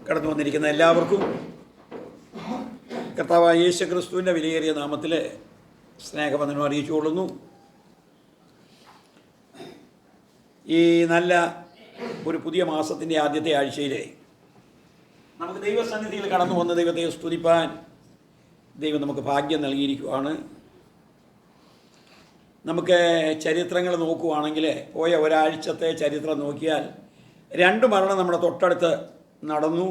കടന്നു വന്നിരിക്കുന്ന എല്ലാവർക്കും കർത്താവായ യേശു ക്രിസ്തുവിൻ്റെ വിലയേറിയ നാമത്തിൽ സ്നേഹവന്ദനം അറിയിച്ചുകൊള്ളുന്നു. ഈ നല്ല ഒരു പുതിയ മാസത്തിൻ്റെ ആദ്യത്തെ ആഴ്ചയിൽ നമുക്ക് ദൈവസന്നിധിയിൽ കടന്നു വന്ന് ദൈവത്തെ സ്തുതിപ്പാൻ ദൈവം നമുക്ക് ഭാഗ്യം നൽകിയിരിക്കുകയാണ്. നമുക്ക് ചരിത്രങ്ങൾ നോക്കുകയാണെങ്കിൽ പോയ ഒരാഴ്ചത്തെ ചരിത്രം നോക്കിയാൽ 2 മരണം നമ്മുടെ തൊട്ടടുത്ത് നടന്നു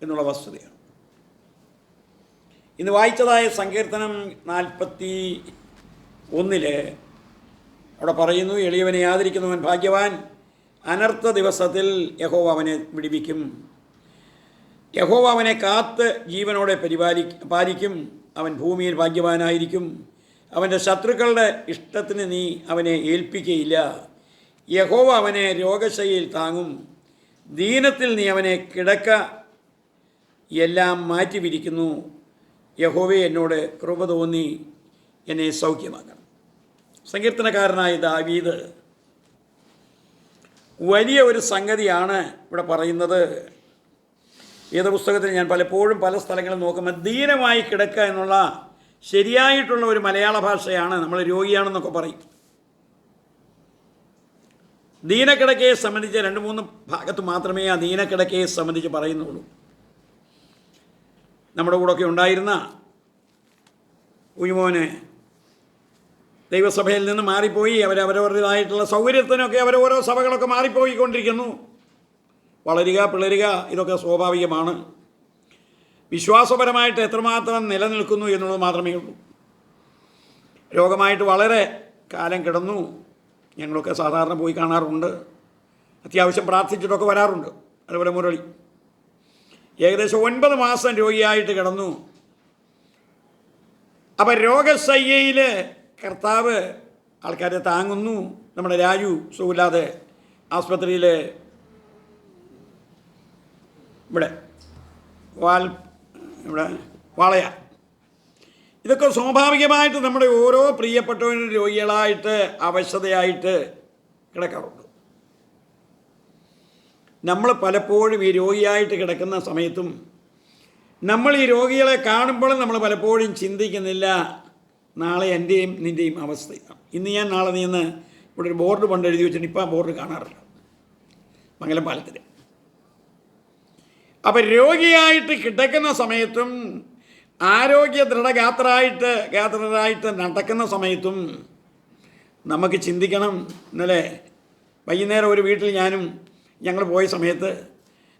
എന്നുള്ള വസ്തുതയാണ്. ഇന്ന് വായിച്ചതായ സങ്കീർത്തനം 41 അവിടെ പറയുന്നു, എളിയവനെ ആദരിക്കുന്നവൻ ഭാഗ്യവാൻ, അനർത്ഥ ദിവസത്തിൽ യഹോവ അവനെ വിടുവിക്കും. യഹോവ അവനെ കാത്ത് ജീവനോടെ പാലിക്കും. അവൻ ഭൂമിയിൽ ഭാഗ്യവാനായിരിക്കും. അവൻ്റെ ശത്രുക്കളുടെ ഇഷ്ടത്തിന് നീ അവനെ ഏൽപ്പിക്കുകയില്ല. യഹോവ അവനെ രോഗശയ്യയിൽ താങ്ങും. ദീനത്തിൽ നീ അവനെ കിടക്ക എല്ലാം മാറ്റി വിരിക്കുന്നു. യഹോവേ, എന്നോട് കൃപ തോന്നി എന്നെ സൗഖ്യമാക്കണം. സങ്കീർത്തനക്കാരനായ ദാവീദ് വലിയ ഒരു സംഗതിയാണ് ഇവിടെ പറയുന്നത്. വേദപുസ്തകത്തിൽ ഞാൻ പലപ്പോഴും പല സ്ഥലങ്ങളിൽ നോക്കുമ്പോൾ ദീനമായി കിടക്കുക എന്നുള്ള ശരിയായിട്ടുള്ള ഒരു മലയാള ഭാഷയാണ്. നമ്മൾ രോഗിയാണെന്നൊക്കെ പറയും. ദീനക്കിടക്കയെ സംബന്ധിച്ച് 2-3 ഭാഗത്ത് മാത്രമേ ആ ദീനക്കിടക്കയെ സംബന്ധിച്ച് പറയുന്നുള്ളൂ. നമ്മുടെ കൂടെയൊക്കെ ഉണ്ടായിരുന്ന കുഞ്ഞുമോന് ദൈവസഭയിൽ നിന്ന് മാറിപ്പോയി. അവരവരുടേതായിട്ടുള്ള സൗകര്യത്തിനൊക്കെ ഓരോ സഭകളൊക്കെ മാറിപ്പോയിക്കൊണ്ടിരിക്കുന്നു. വളരുക, പിളരുക, ഇതൊക്കെ സ്വാഭാവികമാണ്. വിശ്വാസപരമായിട്ട് എത്രമാത്രം നിലനിൽക്കുന്നു എന്നുള്ളത് മാത്രമേ ഉള്ളൂ. രോഗമായിട്ട് വളരെ കാലം കിടന്നു. ഞങ്ങളൊക്കെ സാധാരണ പോയി കാണാറുണ്ട്. അത്യാവശ്യം പ്രാർത്ഥിച്ചിട്ടൊക്കെ വരാറുണ്ട്. അതുപോലെ മുരളി ഏകദേശം 9 മാസം രോഗിയായിട്ട് കിടന്നു. അപ്പം രോഗശയ്യയിൽ കർത്താവ് ആൾക്കാരെ താങ്ങുന്നു. നമ്മുടെ രാജു സുഖമില്ലാതെ ആസ്പത്രിയിൽ ഇവിടെ വാളയ. ഇതൊക്കെ സ്വാഭാവികമായിട്ട് നമ്മുടെ ഓരോ പ്രിയപ്പെട്ടവരും രോഗികളായിട്ട് അവശതയായിട്ട് കിടക്കാറുണ്ട്. നമ്മൾ പലപ്പോഴും ഈ രോഗിയായിട്ട് കിടക്കുന്ന സമയത്തും നമ്മൾ ഈ രോഗികളെ കാണുമ്പോഴും നമ്മൾ പലപ്പോഴും ചിന്തിക്കുന്നില്ല, നാളെ എൻ്റെയും നിൻ്റെയും അവസ്ഥയാണ്. ഇന്ന് ഞാൻ നാളെ നീന്ന് ഇവിടെ ഒരു ബോർഡ് പണ്ട് എഴുതി വെച്ചിട്ട് ഇപ്പം ആ ബോർഡ് കാണാറില്ല, മംഗലം പാലത്തിൽ. അപ്പം രോഗിയായിട്ട് കിടക്കുന്ന സമയത്തും ആരോഗ്യ ദൃഢഗാത്രരായിട്ട് നടക്കുന്ന സമയത്തും നമുക്ക് ചിന്തിക്കണം. ഇന്നലെ വൈകുന്നേരം ഒരു വീട്ടിൽ ഞങ്ങൾ പോയ സമയത്ത്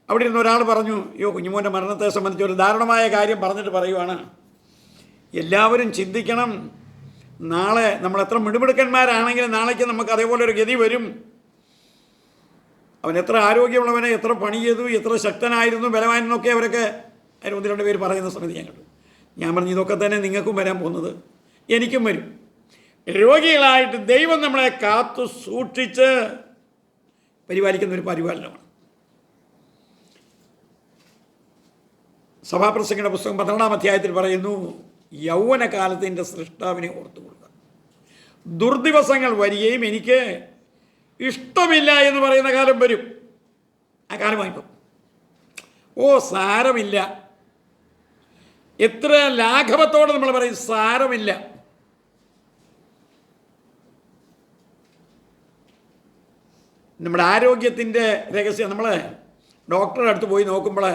അവിടെ ഇരുന്ന് ഒരാൾ പറഞ്ഞു, അയ്യോ കുഞ്ഞുമോൻ്റെ മരണത്തെ സംബന്ധിച്ച് ഒരു ദാരുണമായ കാര്യം പറഞ്ഞിട്ട് പറയുവാണ്, എല്ലാവരും ചിന്തിക്കണം, നാളെ നമ്മൾ എത്ര മിടുമിടുക്കന്മാരാണെങ്കിലും നാളേക്ക് നമുക്ക് അതേപോലെ ഒരു ഗതി വരും. അവൻ എത്ര ആരോഗ്യമുള്ളവനെ, എത്ര പണി ചെയ്തു, എത്ര ശക്തനായിരുന്നു, ബലവാനെന്നൊക്കെ അവരൊക്കെ 1-2 പേര് പറയുന്ന സമയത്ത് ഞാൻ കണ്ടു. ഞാൻ പറഞ്ഞു, ഇതൊക്കെ തന്നെ നിങ്ങൾക്കും വരാൻ പോകുന്നത്, എനിക്കും വരും. രോഗികളായിട്ട് ദൈവം നമ്മളെ കാത്തു സൂക്ഷിച്ച് പരിപാലിക്കുന്ന ഒരു പരിപാലനമാണ്. സഭാപ്രസംഗിയുടെ പുസ്തകം 12-ാം അധ്യായത്തിൽ പറയുന്നു, യൗവനകാലത്ത് എൻ്റെ സൃഷ്ടാവിനെ ഓർത്തുകൊള്ളുക. ദുർദിവസങ്ങൾ വരികയും എനിക്ക് ഇഷ്ടമില്ല എന്ന് പറയുന്ന കാലം വരും. ആ കാലമായിപ്പോൾ സാരമില്ല. എത്ര ലാഘവത്തോടെ നമ്മൾ പറയും സാരമില്ല. നമ്മുടെ ആരോഗ്യത്തിൻ്റെ രഹസ്യം, നമ്മൾ ഡോക്ടറുടെ അടുത്ത് പോയി നോക്കുമ്പോൾ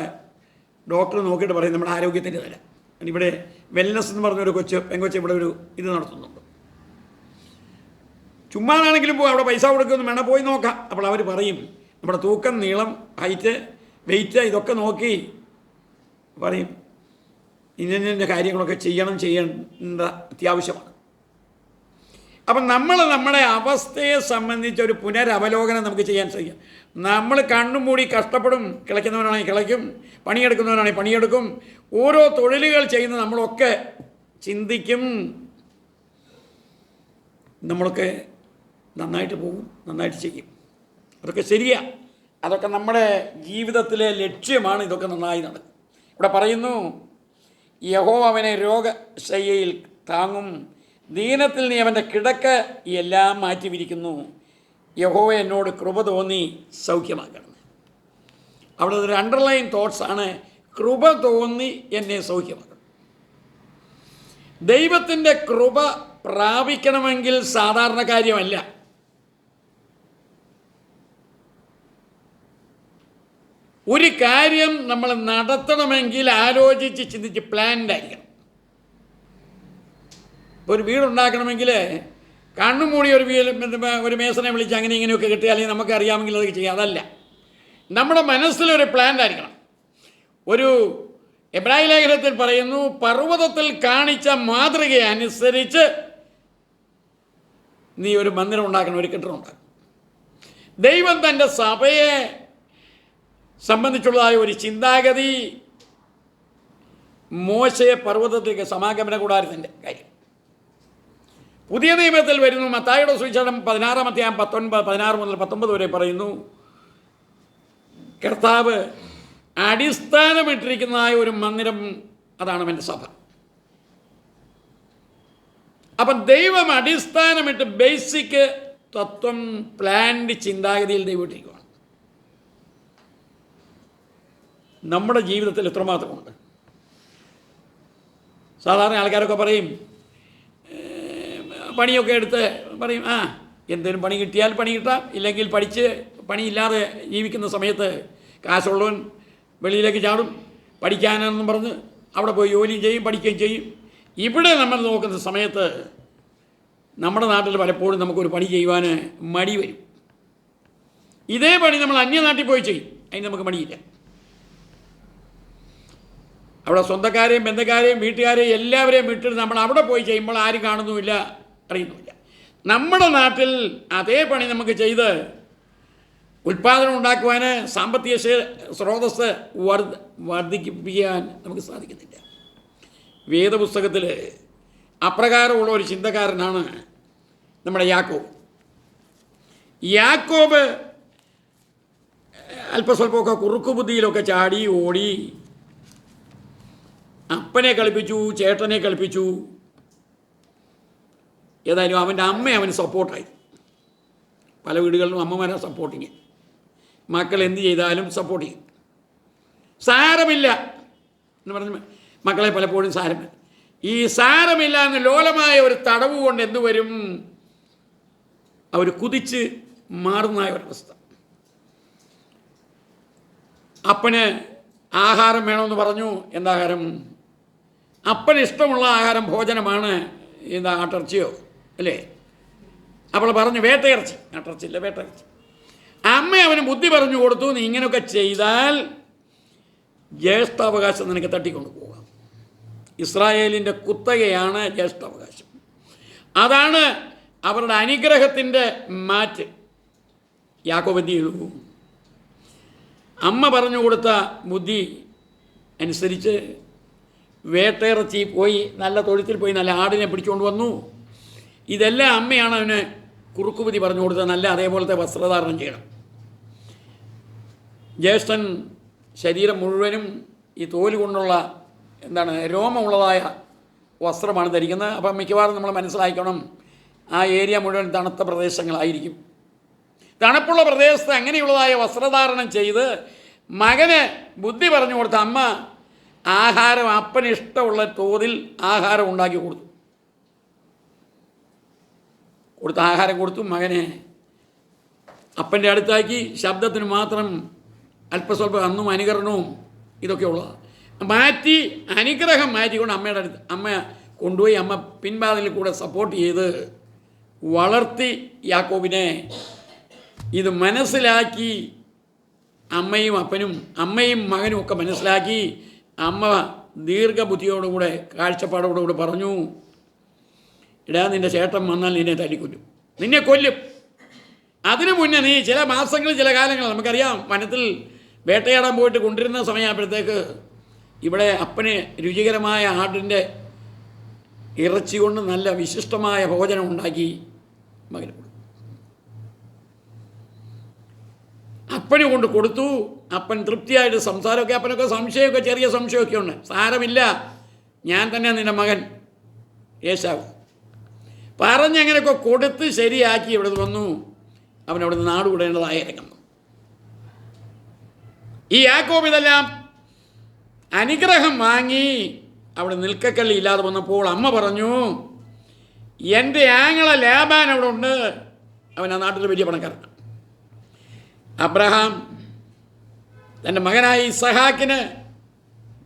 ഡോക്ടർ നോക്കിയിട്ട് പറയും നമ്മുടെ ആരോഗ്യത്തിൻ്റെ നില. ഇവിടെ വെൽനസ് എന്ന് പറഞ്ഞൊരു പെങ്കൊച്ച് ഇവിടെ ഒരു ഇത് നടത്തുന്നുണ്ട്. ചുമ്മാതാണെങ്കിലും പോകും, അവിടെ പൈസ കൊടുക്കൊന്നും വേണം, പോയി നോക്കാം. അപ്പോൾ അവർ പറയും നമ്മുടെ തൂക്കം, നീളം, ഹൈറ്റ്, വെയിറ്റ് ഇതൊക്കെ നോക്കി പറയും ഇന്ന കാര്യങ്ങളൊക്കെ ചെയ്യേണ്ട അത്യാവശ്യമാണ്. അപ്പം നമ്മുടെ അവസ്ഥയെ സംബന്ധിച്ച് ഒരു പുനരവലോകനം നമുക്ക് ചെയ്യാൻ സാധിക്കും. നമ്മൾ കണ്ണും മൂടി കഷ്ടപ്പെടും. കിളയ്ക്കുന്നവനാണെങ്കിൽ കിളയ്ക്കും, പണിയെടുക്കുന്നവനാണെങ്കിൽ പണിയെടുക്കും. ഓരോ തൊഴിലുകൾ ചെയ്യുന്ന നമ്മളൊക്കെ ചിന്തിക്കും, നമ്മളൊക്കെ നന്നായിട്ട് പോകും, നന്നായിട്ട് ചെയ്യും. അതൊക്കെ ശരിയാണ്. അതൊക്കെ നമ്മുടെ ജീവിതത്തിലെ ലക്ഷ്യമാണ്. ഇതൊക്കെ നന്നായി നടക്കും. ഇവിടെ പറയുന്നു, യഹോവ അവനെ രോഗശയ്യയിൽ താങ്ങും. ദീനത്തിൽ നീ അവൻ്റെ കിടക്ക എല്ലാം മാറ്റി വിരിക്കുന്നു. യഹോവ എന്നോട് കൃപ തോന്നി സൗഖ്യമാക്കണം. അവിടെ ഒരു അണ്ടർലൈൻ തോട്ട്സാണ്. കൃപ തോന്നി എന്നെ സൗഖ്യമാക്കണം. ദൈവത്തിൻ്റെ കൃപ പ്രാപിക്കണമെങ്കിൽ സാധാരണ കാര്യമല്ല. ഒരു കാര്യം നമ്മൾ നടത്തണമെങ്കിൽ ആലോചിച്ച് ചിന്തിച്ച് പ്ലാൻഡ് ആയിരിക്കണം. ഒരു വീടുണ്ടാക്കണമെങ്കിൽ കണ്ണുമൂടി ഒരു മേസനെ വിളിച്ച് അങ്ങനെ ഇങ്ങനെയൊക്കെ കിട്ടുക, അല്ലെങ്കിൽ നമുക്ക് അറിയാമെങ്കിൽ അത് ചെയ്യാം. അതല്ല, നമ്മുടെ മനസ്സിലൊരു പ്ലാൻ ആയിരിക്കണം. ഒരു എബ്രായ ലേഖനത്തിൽ പറയുന്നു, പർവ്വതത്തിൽ കാണിച്ച മാതൃക അനുസരിച്ച് നീ ഒരു മന്ദിരം ഉണ്ടാക്കണം, ഒരു കെട്ടിടം ഉണ്ടാക്കണം. ദൈവം തൻ്റെ സഭയെ സംബന്ധിച്ചുള്ളതായ ഒരു ചിന്താഗതി മോശയെ പർവ്വതത്തിലേക്ക്, സമാഗമന കൂടാരത്തിൻ്റെ കാര്യം പുതിയ നിയമത്തിൽ വരുന്നു. മത്തായിയുടെ സുവിശേഷം 16-ാം അധ്യായം 16 മുതൽ 19 വരെ പറയുന്നു, കർത്താവ് അടിസ്ഥാനമിട്ടിരിക്കുന്നതായ ഒരു മന്ദിരം, അതാണ് അവൻ്റെ സഭ. അപ്പം ദൈവം അടിസ്ഥാനമിട്ട് ബേസിക് തത്വം പ്ലാൻഡ് ചിന്താഗതിയിൽ ദൈവം ഇട്ടിരിക്കുകയാണ്. നമ്മുടെ ജീവിതത്തിൽ എത്രമാത്രമുണ്ട്. സാധാരണ ആൾക്കാരൊക്കെ പറയും, പണിയൊക്കെ എടുത്ത് പറയും, എന്തെങ്കിലും പണി കിട്ടിയാൽ പണി കിട്ടാം, ഇല്ലെങ്കിൽ പഠിച്ച് പണിയില്ലാതെ ജീവിക്കുന്ന സമയത്ത് കാശുള്ളവൻ വെളിയിലേക്ക് ചാടും, പഠിക്കാനെന്നും പറഞ്ഞ് അവിടെ പോയി ജോലി ചെയ്യും, പഠിക്കുകയും ചെയ്യും. ഇവിടെ നമ്മൾ നോക്കുന്ന സമയത്ത് നമ്മുടെ നാട്ടിൽ പലപ്പോഴും നമുക്കൊരു പണി ചെയ്യുവാൻ മടി വരും. ഇതേ പണി നമ്മൾ അന്യനാട്ടിൽ പോയി ചെയ്യും, അതിന് നമുക്ക് മടിയില്ല. അവിടെ സ്വന്തക്കാരെയും ബന്ധുക്കാരെയും വീട്ടുകാരെയും എല്ലാവരെയും വിട്ടിട്ട് നമ്മൾ അവിടെ പോയി ചെയ്യുമ്പോൾ ആരും കാണുന്നുമില്ല, അറിയുന്നുമില്ല. നമ്മുടെ നാട്ടിൽ അതേ പണി നമുക്ക് ചെയ്ത് ഉൽപ്പാദനം ഉണ്ടാക്കുവാൻ, സാമ്പത്തിക സ്രോതസ് വർദ്ധിപ്പിക്കാൻ നമുക്ക് സാധിക്കുന്നില്ല. വേദപുസ്തകത്തിൽ അപ്രകാരമുള്ള ഒരു ചിന്തക്കാരനാണ് നമ്മുടെ യാക്കോബ്. യാക്കോബ് അല്പസ്വല്പമൊക്കെ കുറുക്കുബുദ്ധിയിലൊക്കെ ചാടി ഓടി അപ്പനെ കളിപ്പിച്ചു, ചേട്ടനെ കളിപ്പിച്ചു. ഏതായാലും അവൻ്റെ അമ്മ അവന് സപ്പോർട്ടായി. പല വീടുകളിലും അമ്മമാരെ സപ്പോർട്ടിങ്, മക്കൾ എന്ത് ചെയ്താലും സപ്പോർട്ട് ചെയ്യും. സാരമില്ല എന്ന് പറഞ്ഞ് മക്കളെ പലപ്പോഴും സാരമില്ല. ഈ സാരമില്ല എന്ന് ലോലമായ ഒരു തടവ് കൊണ്ട് എന്തു വരും, അവർ കുതിച്ച് മാറുന്നതായ ഒരവസ്ഥ. അപ്പന് ആഹാരം വേണമെന്ന് പറഞ്ഞു. എന്താഹാരം? അപ്പന് ഇഷ്ടമുള്ള ആഹാരം, ഭോജനമാണ് എന്താ, ആട്ടിറച്ചിയോ അല്ലേ? അപ്പോൾ പറഞ്ഞു വേട്ടയിറച്ചി. ആട്ടിറച്ചില്ല, വേട്ടയിറച്ചി. അമ്മ അവന് ബുദ്ധി പറഞ്ഞു കൊടുത്തു, നീ ഇങ്ങനെയൊക്കെ ചെയ്താൽ ജ്യേഷ്ഠാവകാശം നിനക്ക് തട്ടിക്കൊണ്ടു പോകാം. ഇസ്രായേലിൻ്റെ കുത്തകയാണ് ജ്യേഷ്ഠാവകാശം. അതാണ് അവരുടെ അനുഗ്രഹത്തിൻ്റെ മാറ്റ്. യാക്കോബ് എന്ത് ചെയ്തു? അമ്മ പറഞ്ഞു കൊടുത്ത ബുദ്ധി അനുസരിച്ച് വേട്ടയിറച്ചി പോയി, നല്ല തൊഴുത്തിൽ പോയി നല്ല ആടിനെ പിടിച്ചുകൊണ്ട് വന്നു. ഇതെല്ലാം അമ്മയാണ് അവന് കുറുക്കുബുദ്ധി പറഞ്ഞു കൊടുത്തത്. നല്ല അതേപോലത്തെ വസ്ത്രധാരണം ചെയ്യണം. ജ്യേഷ്ഠൻ ശരീരം മുഴുവനും ഈ തോല് കൊണ്ടുള്ള രോമമുള്ളതായ വസ്ത്രമാണ് ധരിക്കുന്നത്. അപ്പം മിക്കവാറും നമ്മൾ മനസ്സിലാക്കണം, ആ ഏരിയ മുഴുവൻ തണുത്ത പ്രദേശങ്ങളായിരിക്കും. തണുപ്പുള്ള പ്രദേശത്ത് അങ്ങനെയുള്ളതായ വസ്ത്രധാരണം ചെയ്ത് മകന് ബുദ്ധി പറഞ്ഞു കൊടുത്ത അമ്മ ആഹാരം അപ്പന് ഇഷ്ടമുള്ള തോതിൽ ആഹാരം ഉണ്ടാക്കി കൊടുത്തു. ആഹാരം കൊടുത്തു. മകനെ അപ്പൻ്റെ അടുത്താക്കി. ശബ്ദത്തിന് മാത്രം അല്പസ്വല്പം അന്നും അനുകരണവും ഇതൊക്കെ ഉള്ളതാണ്. മാറ്റി, അനുഗ്രഹം മാറ്റിക്കൊണ്ട് അമ്മയുടെ അടുത്ത് അമ്മ കൊണ്ടുപോയി. അമ്മ പിൻവാതിലിൽ കൂടെ സപ്പോർട്ട് ചെയ്ത് വളർത്തി യാക്കോബിനെ. ഇത് മനസ്സിലാക്കി അമ്മയും അപ്പനും, അമ്മയും മകനും ഒക്കെ മനസ്സിലാക്കി. അമ്മ ദീർഘബുദ്ധിയോടുകൂടെ, കാഴ്ചപ്പാടോടുകൂടെ പറഞ്ഞു, ഇടാ, നിൻ്റെ ചേട്ടൻ വന്നാൽ നിന്നെ തല്ലിക്കൊല്ലും, നിന്നെ കൊല്ലും. അതിനു മുന്നേ നീ ചില മാസങ്ങൾ, ചില കാലങ്ങൾ, നമുക്കറിയാം, വനത്തിൽ വേട്ടയാടാൻ പോയിട്ട് കൊണ്ടിരുന്ന സമയമായപ്പോഴത്തേക്ക് ഇവിടെ അപ്പന് രുചികരമായ ആടിൻ്റെ ഇറച്ചി കൊണ്ട് നല്ല വിശിഷ്ടമായ ഭോജനം ഉണ്ടാക്കി മകന് കൊടുത്തു. അപ്പന് കൊണ്ട് കൊടുത്തു. അപ്പൻ തൃപ്തിയായിട്ട് സംസാരമൊക്കെ, അപ്പനൊക്കെ സംശയമൊക്കെ, ചെറിയ സംശയമൊക്കെ ഉണ്ട്. സാരമില്ല, ഞാൻ തന്നെ നിൻ്റെ മകൻ ഏശാവ് പറഞ്ഞങ്ങനെയൊക്കെ കൊടുത്ത് ശരിയാക്കി ഇവിടെ വന്നു. അവനവിടുന്ന് നാട് വിടേണ്ടതായ രംഗം. ഈ യാക്കോബ് ഇതെല്ലാം അനുഗ്രഹം വാങ്ങി അവിടെ നിൽക്കക്കള്ളി ഇല്ലാതെ വന്നപ്പോൾ അമ്മ പറഞ്ഞു, എൻ്റെ ആങ്ങള ലാബാൻ അവിടെ ഉണ്ട്, അവൻ ആ നാട്ടിൽ വലിയ പണക്കാരനാണ്. അബ്രഹാം തൻ്റെ മകനായ ഇസഹാക്കിന്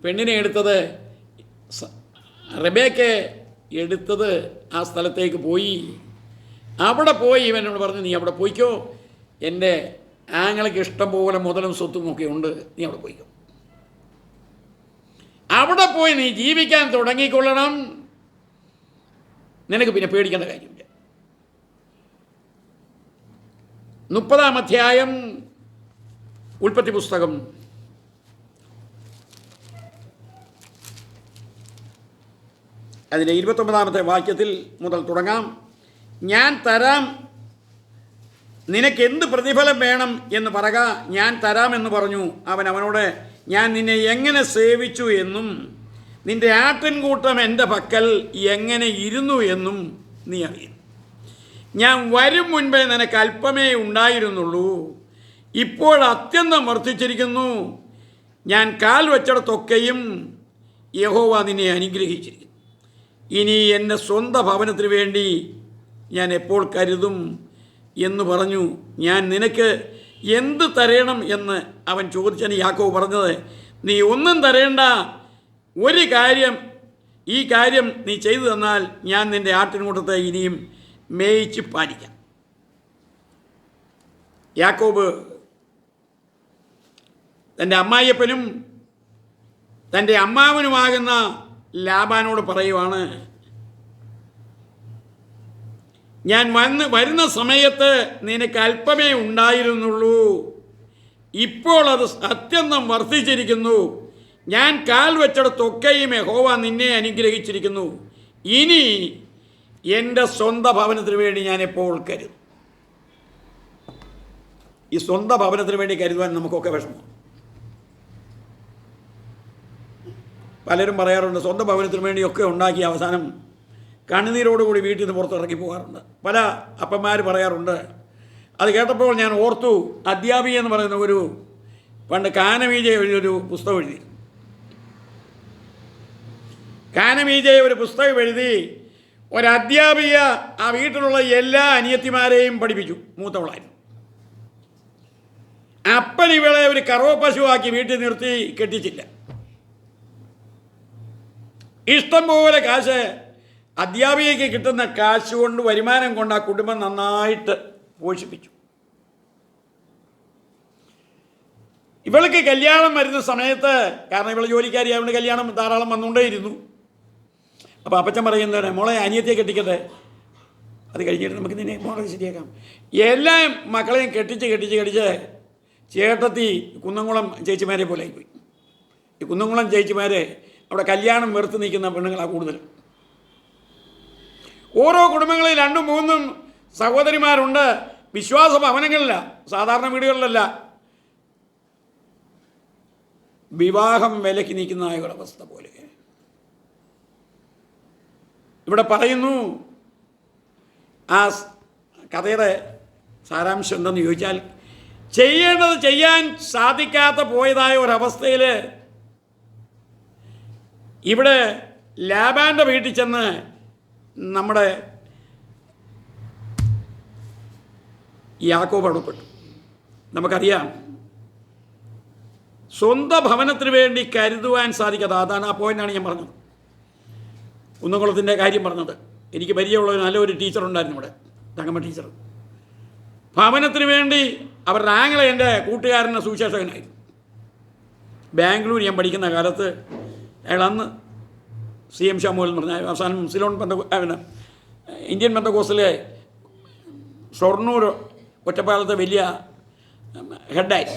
പെണ്ണിനെ എടുത്തത്, റെബേക്കെ എടുത്തത് ആ സ്ഥലത്തേക്ക് പോയി. അവിടെ പോയി ഇവനോട് പറഞ്ഞു, നീ അവിടെ പോയിക്കോ, എൻ്റെ ആങ്ങളയ്ക്ക് ഇഷ്ടം പോലെ മുതലും സ്വത്തും ഒക്കെ ഉണ്ട്, നീ അവിടെ പോയിക്കോ, അവിടെ പോയി നീ ജീവിക്കാൻ തുടങ്ങിക്കൊള്ളണം, നിനക്ക് പിന്നെ പേടിക്കേണ്ട കാര്യമില്ല. 30-ാം അധ്യായം ഉൽപ്പത്തി പുസ്തകം അതിൻ്റെ 29-ാമത്തെ വാക്യത്തിൽ മുതൽ തുടങ്ങാം. ഞാൻ തരാം, നിനക്ക് എന്ത് പ്രതിഫലം വേണം എന്ന് പറക, ഞാൻ തരാമെന്ന് പറഞ്ഞു. അവനോട്, ഞാൻ നിന്നെ എങ്ങനെ സേവിച്ചു എന്നും നിന്റെ ആട്ടിൻകൂട്ടം എൻ്റെ പക്കൽ എങ്ങനെ ഇരുന്നു എന്നും നീ അറിയും. ഞാൻ വരും മുൻപേ നിനക്ക് അല്പമേ ഉണ്ടായിരുന്നുള്ളൂ, ഇപ്പോൾ അത്യന്തം വർദ്ധിച്ചിരിക്കുന്നു. ഞാൻ കാൽ വച്ചിടത്തൊക്കെയും യഹോവ നിന്നെ അനുഗ്രഹിച്ചിരിക്കുന്നു. ഇനി എൻ്റെ സ്വന്തം ഭവനത്തിന് വേണ്ടി ഞാൻ എപ്പോൾ കരുതും എന്ന് പറഞ്ഞു. ഞാൻ നിനക്ക് എന്ത് തരേണം എന്ന് അവൻ ചോദിച്ചാണ് യാക്കോബ് പറഞ്ഞത്, നീ ഒന്നും തരേണ്ട, ഒരു കാര്യം, ഈ കാര്യം നീ ചെയ്തു തന്നാൽ ഞാൻ നിൻ്റെ ആട്ടിൻകൂട്ടത്തെ ഇനിയും മേയിച്ച് പാലിക്കാം. യാക്കോബ് തൻ്റെ അമ്മായിയപ്പനും തൻ്റെ അമ്മാവനുമാകുന്ന ലാബാനോട് പറയുവാണ്, ഞാൻ വരുന്ന സമയത്ത് നിനക്ക് അല്പമേ ഉണ്ടായിരുന്നുള്ളൂ, ഇപ്പോൾ അത് അത്യന്തം വർദ്ധിച്ചിരിക്കുന്നു. ഞാൻ കാൽ വെച്ചിടത്തൊക്കെയും യഹോവ നിന്നെ അനുഗ്രഹിച്ചിരിക്കുന്നു. ഇനി എൻ്റെ സ്വന്തം ഭവനത്തിന് വേണ്ടി ഞാൻ എപ്പോൾ കരുതും. ഈ സ്വന്തം ഭവനത്തിന് വേണ്ടി കരുതുവാൻ നമുക്കൊക്കെ വിഷമം. പലരും പറയാറുണ്ട്, സ്വന്തം ഭവനത്തിന് വേണ്ടിയൊക്കെ ഉണ്ടാക്കി അവസാനം കണ്ണുനീരോടുകൂടി വീട്ടിൽ നിന്ന് പുറത്തിറക്കി പോകാറുണ്ട്. പല അപ്പന്മാർ പറയാറുണ്ട്. അത് കേട്ടപ്പോൾ ഞാൻ ഓർത്തു, അധ്യാപി എന്ന് പറയുന്ന ഒരു പണ്ട് കാനമീജയെ എഴുതിയൊരു പുസ്തകം എഴുതി. കാനമീജയെ ഒരു പുസ്തകം എഴുതി, ഒരധ്യാപിക ആ വീട്ടിലുള്ള എല്ലാ അനിയത്തിമാരെയും പഠിപ്പിച്ചു. മൂത്തവളായിരുന്നു. അപ്പൻ ഇവളെ ഒരു കറവ പശുവാക്കി വീട്ടിൽ നിർത്തി കെട്ടിച്ചില്ല. ഇഷ്ടം പോലെ കാശ്, അധ്യാപികയ്ക്ക് കിട്ടുന്ന കാശ് കൊണ്ട്, വരുമാനം കൊണ്ട് ആ കുടുംബം നന്നായിട്ട് പോഷിപ്പിച്ചു. ഇവൾക്ക് കല്യാണം വരുന്ന സമയത്ത്, കാരണം ഇവൾ ജോലിക്കാരിയായതുകൊണ്ട് കല്യാണം ധാരാളം വന്നുകൊണ്ടേയിരുന്നു. അപ്പോൾ അപ്പച്ചൻ പറയുന്നവരെ, മോളെ അനിയത്തിയെ കെട്ടിക്കട്ടെ, അത് കഴിഞ്ഞിട്ട് നമുക്ക് നിന്നെ മോളെ ശരിയാക്കാം. എല്ലാ മക്കളെയും കെട്ടിച്ച് ചേട്ടത്തി കുന്നംകുളം ചേച്ചിമാരെ പോലെ ആയിപ്പോയി. ഈ കുന്നംകുളം ചേച്ചിമാരെ അവിടെ കല്യാണം വെറുത്ത് നിൽക്കുന്ന പെണ്ണുങ്ങളാണ് കൂടുതലും. ഓരോ കുടുംബങ്ങളിൽ 2-3 സഹോദരിമാരുണ്ട്. വിശ്വാസ ഭവനങ്ങളില്ല, സാധാരണ വീടുകളിലല്ല. വിവാഹം വിലക്ക് നിൽക്കുന്ന ഒരവസ്ഥ പോലെ. ഇവിടെ പറയുന്നു, ആ കഥയുടെ സാരാംശം എന്തെന്ന് ചോദിച്ചാൽ, ചെയ്യേണ്ടത് ചെയ്യാൻ സാധിക്കാത്ത പോയതായ ഒരവസ്ഥയിൽ ഇവിടെ ലാബാൻ്റെ വീട്ടിൽ ചെന്ന് നമ്മുടെ യാക്കോബ് അടപ്പെട്ടു. നമുക്കറിയാം, സ്വന്തം ഭവനത്തിന് വേണ്ടി കരുതുവാൻ സാധിക്കാതെ, അതാണ് ആ പോയിൻ്റാണ് ഞാൻ പറഞ്ഞത്. കുന്നംകുളത്തിൻ്റെ കാര്യം പറഞ്ഞത്. എനിക്ക് പരിചയമുള്ള നല്ലൊരു ടീച്ചറുണ്ടായിരുന്നു ഇവിടെ, തങ്കമ്മ ടീച്ചർ. ഭവനത്തിന് വേണ്ടി അവരുടെ ആങ്ങളെ എൻ്റെ കൂട്ടുകാരൻ്റെ സുവിശേഷകനായിരുന്നു. ബാംഗ്ലൂർ ഞാൻ പഠിക്കുന്ന കാലത്ത് അയാൾ അന്ന് CM ഷാമുവൽ എന്ന് പറഞ്ഞാൽ അവസാനം സിലോൺ ഇന്ത്യൻ പെന്തക്കോസ്റ്റിലെ ഷൊർണൂർ ഒറ്റപ്പാലത്തെ വലിയ ഹെഡായി.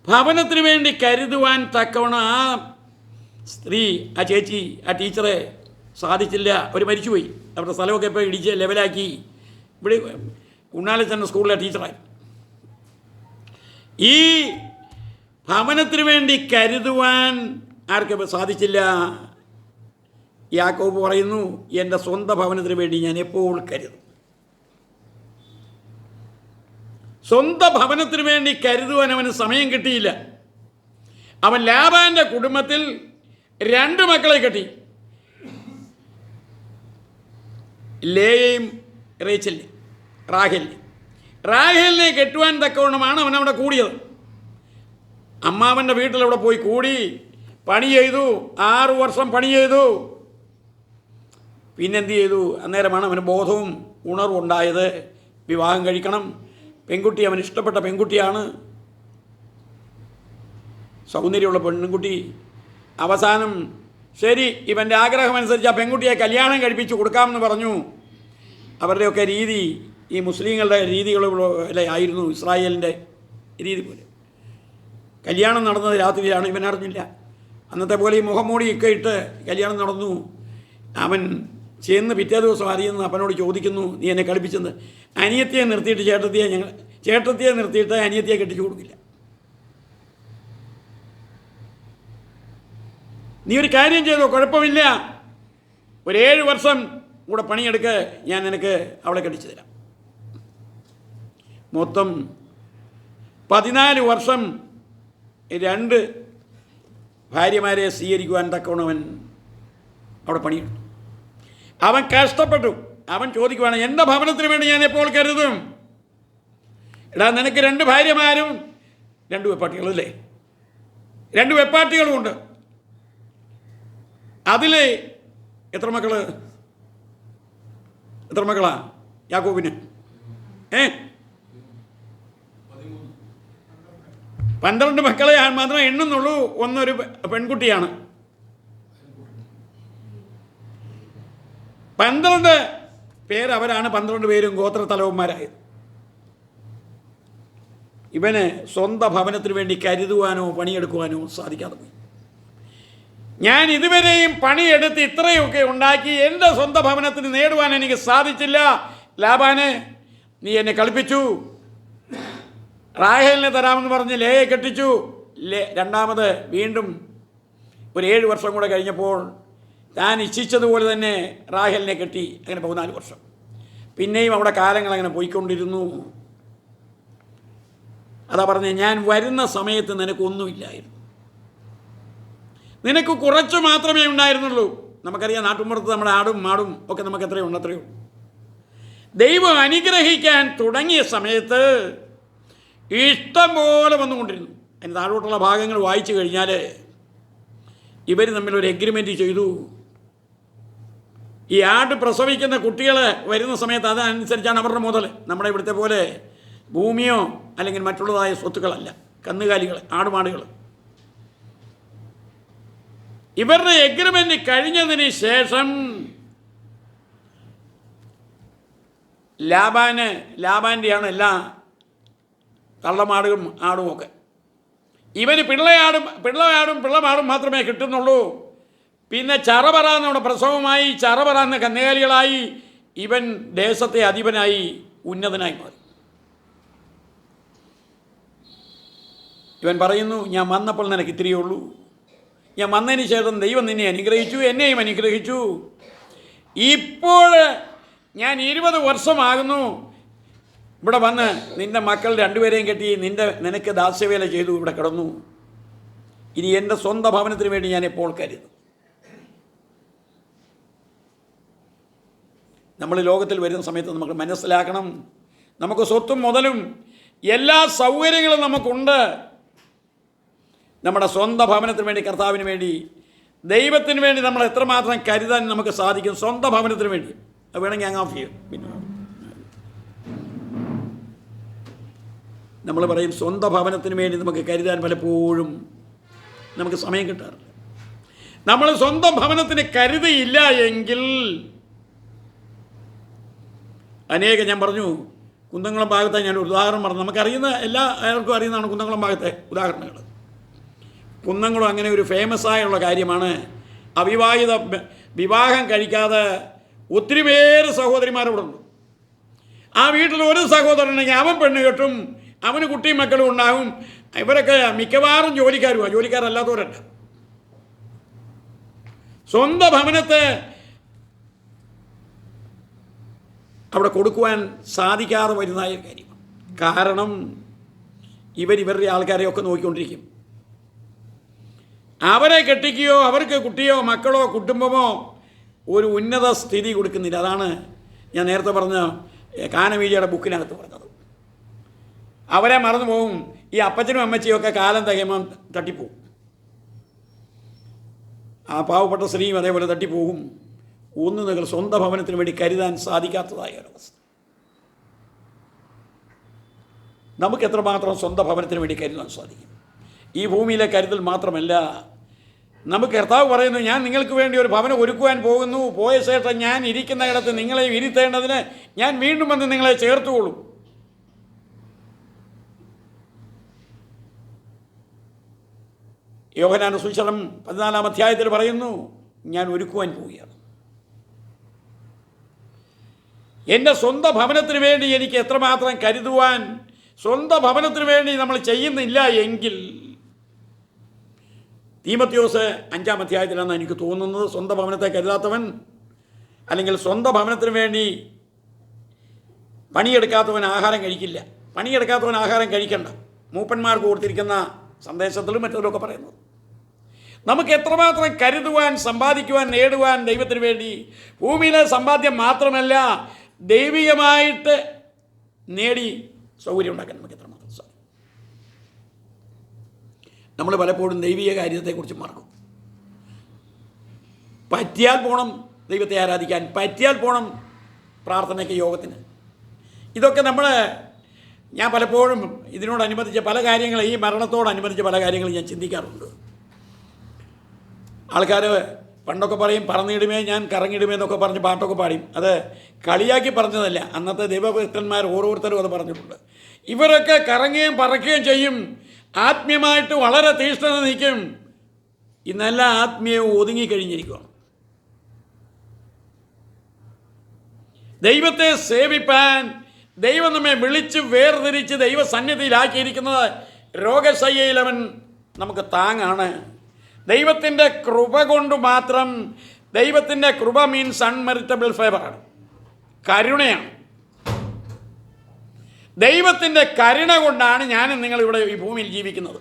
ഭവനത്തിന് വേണ്ടി കരുതുവാൻ തക്കവണ്ണം ആ സ്ത്രീ, ആ ചേച്ചി, ആ ടീച്ചറെ സാധിച്ചില്ല. അവർ മരിച്ചുപോയി. അവരുടെ സ്ഥലമൊക്കെ ഇപ്പോൾ ഇടിച്ച് ലെവലാക്കി. ഇവിടെ ഉണ്ണാലച്ചൻ്റെ സ്കൂളിലെ ടീച്ചറായി. ഈ ഭവനത്തിന് വേണ്ടി കരുതുവാൻ ആർക്കും സാധിച്ചില്ല. യാക്കോബ് പറയുന്നു, എൻ്റെ സ്വന്തം ഭവനത്തിന് വേണ്ടി ഞാൻ എപ്പോൾ കരുതും. സ്വന്തം ഭവനത്തിന് വേണ്ടി കരുതുവാൻ അവന് സമയം കിട്ടിയില്ല. അവൻ ലാബാൻ്റെ കുടുംബത്തിൽ 2 മക്കളെ കെട്ടി, ലേയയും റാഹേലിനെ കെട്ടുവാൻ തക്കവണ്ണമാണ് അവൻ അവിടെ കൂടിയത്. അമ്മാവൻ്റെ വീട്ടിലവിടെ പോയി കൂടി പണി ചെയ്തു. 6 വർഷം പണി ചെയ്തു. പിന്നെന്ത് ചെയ്തു? അന്നേരമാണ് അവന് ബോധവും ഉണർവും ഉണ്ടായത്. വിവാഹം കഴിക്കണം. പെൺകുട്ടി അവന് ഇഷ്ടപ്പെട്ട പെൺകുട്ടിയാണ്, സൗന്ദര്യമുള്ള പെൺകുട്ടി. അവസാനം ശരി, ഇവൻ്റെ ആഗ്രഹമനുസരിച്ച് ആ പെൺകുട്ടിയെ കല്യാണം കഴിപ്പിച്ച് കൊടുക്കാമെന്ന് പറഞ്ഞു. അവരുടെയൊക്കെ രീതി ഈ മുസ്ലിങ്ങളുടെ രീതികളെ ആയിരുന്നു, ഇസ്രായേലിൻ്റെ രീതി പോലെ. കല്യാണം നടന്നത് രാത്രിയിലാണ്, ഇവൻ അറിഞ്ഞില്ല. അന്നത്തെ പോലെ ഈ മുഖംമൂടിയൊക്കെ ഇട്ട് കല്യാണം നടന്നു. അവൻ ചെന്ന് പിറ്റേ ദിവസം അറിയുന്നു, അപ്പനോട് ചോദിക്കുന്നു, നീ എന്നെ കളിപ്പിച്ചെന്ന്. അനിയത്തിയെ നിർത്തിയിട്ട് ചേട്ടത്തിയെ നിർത്തിയിട്ട് അനിയത്തിയെ കെട്ടിച്ചു കൊടുക്കില്ല. നീ ഒരു കാര്യം ചെയ്തോ, കുഴപ്പമില്ല, ഒരു 7 വർഷം കൂടെ പണിയെടുക്ക്, ഞാൻ നിനക്ക് അവളെ കെട്ടിച്ചു തരാം. മൊത്തം 14 വർഷം 2 ഭാര്യമാരെ സ്വീകരിക്കുവാൻ തക്കവണ്ണം അവൻ അവിടെ പണിയെടുത്തു. അവൻ കഷ്ടപ്പെട്ടു. അവൻ ചോദിക്കുവാണ്, എൻ്റെ ഭവനത്തിന് വേണ്ടി ഞാൻ എപ്പോൾ കരുതും? എടാ, നിനക്ക് 2 ഭാര്യമാരും 2 വെപ്പാട്ടികളല്ലേ? 2 വെപ്പാട്ടികളുമുണ്ട്. അതിൽ എത്ര മക്കളാ യാക്കോബിന്? 12 മക്കളെ മാത്രമേ എണ്ണുന്നുള്ളൂ. ഒന്നൊരു പെൺകുട്ടിയാണ്. 12 പേര് അവരാണ്. 12 പേരും ഗോത്രത്തലവന്മാരായത്. ഇവന് സ്വന്തം ഭവനത്തിന് വേണ്ടി കരുതുവാനോ പണിയെടുക്കുവാനോ സാധിക്കാതെ പോയി. ഞാൻ ഇതുവരെയും പണിയെടുത്ത് ഇത്രയൊക്കെ ഉണ്ടാക്കി എൻ്റെ സ്വന്തം ഭവനത്തിന് നേടുവാൻ എനിക്ക് സാധിച്ചില്ല. ലാബാനെ, നീ എന്നെ കളിപ്പിച്ചു. റാഹേലിനെ തരാമെന്ന് പറഞ്ഞ് ലേയെ കെട്ടിച്ചു. രണ്ടാമത് വീണ്ടും ഒരു 7 വർഷം കൂടെ കഴിഞ്ഞപ്പോൾ താൻ ഇച്ഛിച്ചതുപോലെ തന്നെ റാഹേലിനെ കെട്ടി. അങ്ങനെ 14 വർഷം. പിന്നെയും അവിടെ കാലങ്ങൾ അങ്ങനെ പോയിക്കൊണ്ടിരുന്നു. അതാ പറഞ്ഞ്, ഞാൻ വരുന്ന സമയത്ത് നിനക്കൊന്നുമില്ലായിരുന്നു, നിനക്ക് കുറച്ച് മാത്രമേ ഉണ്ടായിരുന്നുള്ളൂ. നമുക്കറിയാം, നാട്ടുമ്പുറത്ത് നമ്മുടെ ആടും മാടും ഒക്കെ നമുക്ക് എത്രയുണ്ട് അത്രയേ ഉള്ളൂ. ദൈവം അനുഗ്രഹിക്കാൻ തുടങ്ങിയ സമയത്ത് ഇഷ്ടം പോലെ വന്നുകൊണ്ടിരുന്നു. അതിന് താഴോട്ടുള്ള ഭാഗങ്ങൾ വായിച്ചു കഴിഞ്ഞാൽ ഇവർ തമ്മിലൊരു എഗ്രിമെൻറ്റ് ചെയ്തു. ഈ ആട് പ്രസവിക്കുന്ന കുട്ടികൾ വരുന്ന സമയത്ത് അതനുസരിച്ചാണ് അവരുടെ മുതൽ. നമ്മുടെ ഇവിടുത്തെ പോലെ ഭൂമിയോ അല്ലെങ്കിൽ മറ്റുള്ളതായ സ്വത്തുക്കളല്ല, കന്നുകാലികൾ, ആടുമാടുകൾ. ഇവരുടെ എഗ്രിമെൻ്റ് കഴിഞ്ഞതിന് ശേഷം ലാബാൻ്റെയാണ് എല്ലാ തള്ളമാടും ആടുമൊക്കെ. ഇവന് പിള്ളമാടും മാത്രമേ കിട്ടുന്നുള്ളൂ. പിന്നെ ചറപറാന്നവിടെ പ്രസവമായി, ചറപറാന്ന കന്നുകാലികളായി. ഇവൻ ദേശത്തെ അധിപനായി, ഉന്നതനായി മാറി. ഇവൻ പറയുന്നു, ഞാൻ വന്നപ്പോൾ നിനക്ക് ഇത്രയേ ഉള്ളൂ. ഞാൻ വന്നതിന് ശേഷം ദൈവം നിന്നെ അനുഗ്രഹിച്ചു, എന്നെയും അനുഗ്രഹിച്ചു. ഇപ്പോൾ ഞാൻ 20 വർഷമാകുന്നു ഇവിടെ വന്ന് നിൻ്റെ മക്കൾ 2 പേരെയും കെട്ടി നിനക്ക് ദാസ്യവേല ചെയ്തു, ഇവിടെ കിടന്നു. ഇനി എൻ്റെ സ്വന്തം ഭവനത്തിന് വേണ്ടി ഞാൻ എപ്പോൾ കരുതും? നമ്മൾ ലോകത്തിൽ വരുന്ന സമയത്ത് നമുക്ക് മനസ്സിലാക്കണം, നമുക്ക് സ്വത്തും മുതലും എല്ലാ സൗകര്യങ്ങളും നമുക്കുണ്ട്. നമ്മുടെ സ്വന്തം ഭവനത്തിന് വേണ്ടി, കർത്താവിന് വേണ്ടി, ദൈവത്തിന് വേണ്ടി നമ്മൾ എത്രമാത്രം കരുതാൻ നമുക്ക് സാധിക്കും. സ്വന്തം ഭവനത്തിന് വേണ്ടി അത് വേണമെങ്കിൽ അങ്ങ് ഓഫ് ചെയ്യും. പിന്നെ നമ്മൾ പറയും, സ്വന്തം ഭവനത്തിന് വേണ്ടി നമുക്ക് കരുതാൻ പലപ്പോഴും നമുക്ക് സമയം കിട്ടാറില്ല. നമ്മൾ സ്വന്തം ഭവനത്തിന് കരുതിയില്ല എങ്കിൽ ഞാൻ പറഞ്ഞു, കുന്നംകുളം ഭാഗത്തെ ഞാനൊരു ഉദാഹരണം പറഞ്ഞു. നമുക്കറിയുന്ന എല്ലാവർക്കും അറിയുന്നതാണ് കുന്നംകുളം ഭാഗത്തെ ഉദാഹരണങ്ങൾ. കുന്നംകുളം അങ്ങനെ ഒരു ഫേമസ് ആയുള്ള കാര്യമാണ്. വിവാഹം കഴിക്കാതെ ഒത്തിരി പേര് സഹോദരിമാരവിടെ ഉണ്ട്. ആ വീട്ടിൽ ഒരു സഹോദരനെങ്കിൽ അവൻ പെണ്ണ് കെട്ടും, അവന് കുട്ടിയും മക്കളും ഉണ്ടാകും. ഇവരൊക്കെ മിക്കവാറും ജോലിക്കാരല്ലാത്തവരല്ല. സ്വന്തം ഭവനത്തെ അവിടെ കൊടുക്കുവാൻ സാധിക്കാതെ വരുന്നതായ കാര്യമാണ്. കാരണം ഇവരുടെ ആൾക്കാരെയൊക്കെ നോക്കിക്കൊണ്ടിരിക്കും. അവരെ കെട്ടിക്കുകയോ അവർക്ക് കുട്ടിയോ മക്കളോ കുടുംബമോ ഒരു ഉന്നത സ്ഥിതി കൊടുക്കുന്നില്ല. അതാണ് ഞാൻ നേരത്തെ പറഞ്ഞ കാനവീജയുടെ ബുക്കിനകത്ത് പറഞ്ഞത്. അവരെ മറന്നു പോകും. ഈ അപ്പച്ചനും അമ്മച്ചിയും ഒക്കെ കാലം തികയുമ്പം തട്ടിപ്പോവും. ആ പാവപ്പെട്ട സ്ത്രീയും അതേപോലെ തട്ടിപ്പോകും. നിങ്ങൾ സ്വന്തം ഭവനത്തിന് വേണ്ടി കരുതാൻ സാധിക്കാത്തതായ ഒരവസ്ഥ. നമുക്ക് എത്രമാത്രം സ്വന്തം ഭവനത്തിന് വേണ്ടി കരുതാൻ സാധിക്കും? ഈ ഭൂമിയിലെ കരുതൽ മാത്രമല്ല, നമുക്ക് കർത്താവ് പറയുന്നു, ഞാൻ നിങ്ങൾക്ക് വേണ്ടി ഒരു ഭവനം ഒരുക്കുവാൻ പോകുന്നു. പോയ ശേഷം ഞാൻ ഇരിക്കുന്ന ഇടത്ത് നിങ്ങളെ ഇരുത്തേണ്ടതിന് ഞാൻ വീണ്ടും വന്ന് നിങ്ങളെ ചേർത്തുകൊള്ളും. യോഹന്നാന്റെ സുവിശേഷം 14-ാം അധ്യായത്തിൽ പറയുന്നു, ഞാൻ ഒരുക്കുവാൻ പോവുകയാണ്. എൻ്റെ സ്വന്തം ഭവനത്തിന് വേണ്ടി എനിക്ക് എത്രമാത്രം കരുതുവാൻ സ്വന്തം ഭവനത്തിന് വേണ്ടി നമ്മൾ ചെയ്യുന്നില്ല എങ്കിൽ, തീമോഥെയോസ് 5-ാം അധ്യായത്തിലാണെന്ന് എനിക്ക് തോന്നുന്നത്, സ്വന്തം ഭവനത്തെ കരുതാത്തവൻ അല്ലെങ്കിൽ സ്വന്തം ഭവനത്തിന് വേണ്ടി പണിയെടുക്കാത്തവൻ ആഹാരം കഴിക്കില്ല. പണിയെടുക്കാത്തവൻ ആഹാരം കഴിക്കണ്ട. മൂപ്പന്മാർക്ക് കൊടുത്തിരിക്കുന്ന സന്ദേശത്തിലും മറ്റതിലൊക്കെ പറയുന്നത്. നമുക്ക് എത്രമാത്രം കരുതുവാൻ, സമ്പാദിക്കുവാൻ, നേടുവാൻ ദൈവത്തിന് വേണ്ടി, ഭൂമിയിലെ സമ്പാദ്യം മാത്രമല്ല ദൈവികമായിട്ട് നേടി സൗകര്യം ഉണ്ടാക്കാൻ നമുക്ക് എത്രമാത്രം സാധിക്കും. നമ്മൾ പലപ്പോഴും ദൈവിക കാര്യത്തെക്കുറിച്ച് മറക്കും. പറ്റിയാൽ പോകണം ദൈവത്തെ ആരാധിക്കാൻ, പറ്റിയാൽ പോകണം പ്രാർത്ഥനയ്ക്ക്, യോഗത്തിന്. ഇതൊക്കെ ഞാൻ പലപ്പോഴും ഇതിനോടനുബന്ധിച്ച പല കാര്യങ്ങൾ, ഈ മരണത്തോടനുബന്ധിച്ച പല കാര്യങ്ങളും ഞാൻ ചിന്തിക്കാറുണ്ട്. ആൾക്കാർ പണ്ടൊക്കെ പറയും, പറന്നിടുമേ ഞാൻ കറങ്ങിടുമേ എന്നൊക്കെ പറഞ്ഞ് പാട്ടൊക്കെ പാടിയും. അത് കളിയാക്കി പറഞ്ഞതല്ല, അന്നത്തെ ദൈവഭക്തന്മാർ ഓരോരുത്തരും അത് പറഞ്ഞിട്ടുണ്ട്. ഇവരൊക്കെ കറങ്ങുകയും പറക്കുകയും ചെയ്യും, ആത്മീയമായിട്ട് വളരെ തീഷ്ണത നിൽക്കും. ഇന്നെല്ലാം ആത്മീയവും ഒതുങ്ങിക്കഴിഞ്ഞിരിക്കുകയാണ്. ദൈവത്തെ സേവിപ്പാൻ ദൈവം നമ്മെ വിളിച്ച് വേർതിരിച്ച് ദൈവസന്നിധിയിലാക്കിയിരിക്കുന്നത് രോഗശയ്യയിൽ അവൻ നമുക്ക് താങ്ങാണ്. ദൈവത്തിൻ്റെ കൃപ കൊണ്ട് മാത്രം. ദൈവത്തിൻ്റെ കൃപ മീൻസ് അൺമെറിറ്റബിൾ ഫേവറാണ്, കരുണയാണ്. ദൈവത്തിൻ്റെ കരുണ കൊണ്ടാണ് ഞാനും നിങ്ങളിവിടെ ഈ ഭൂമിയിൽ ജീവിക്കുന്നത്.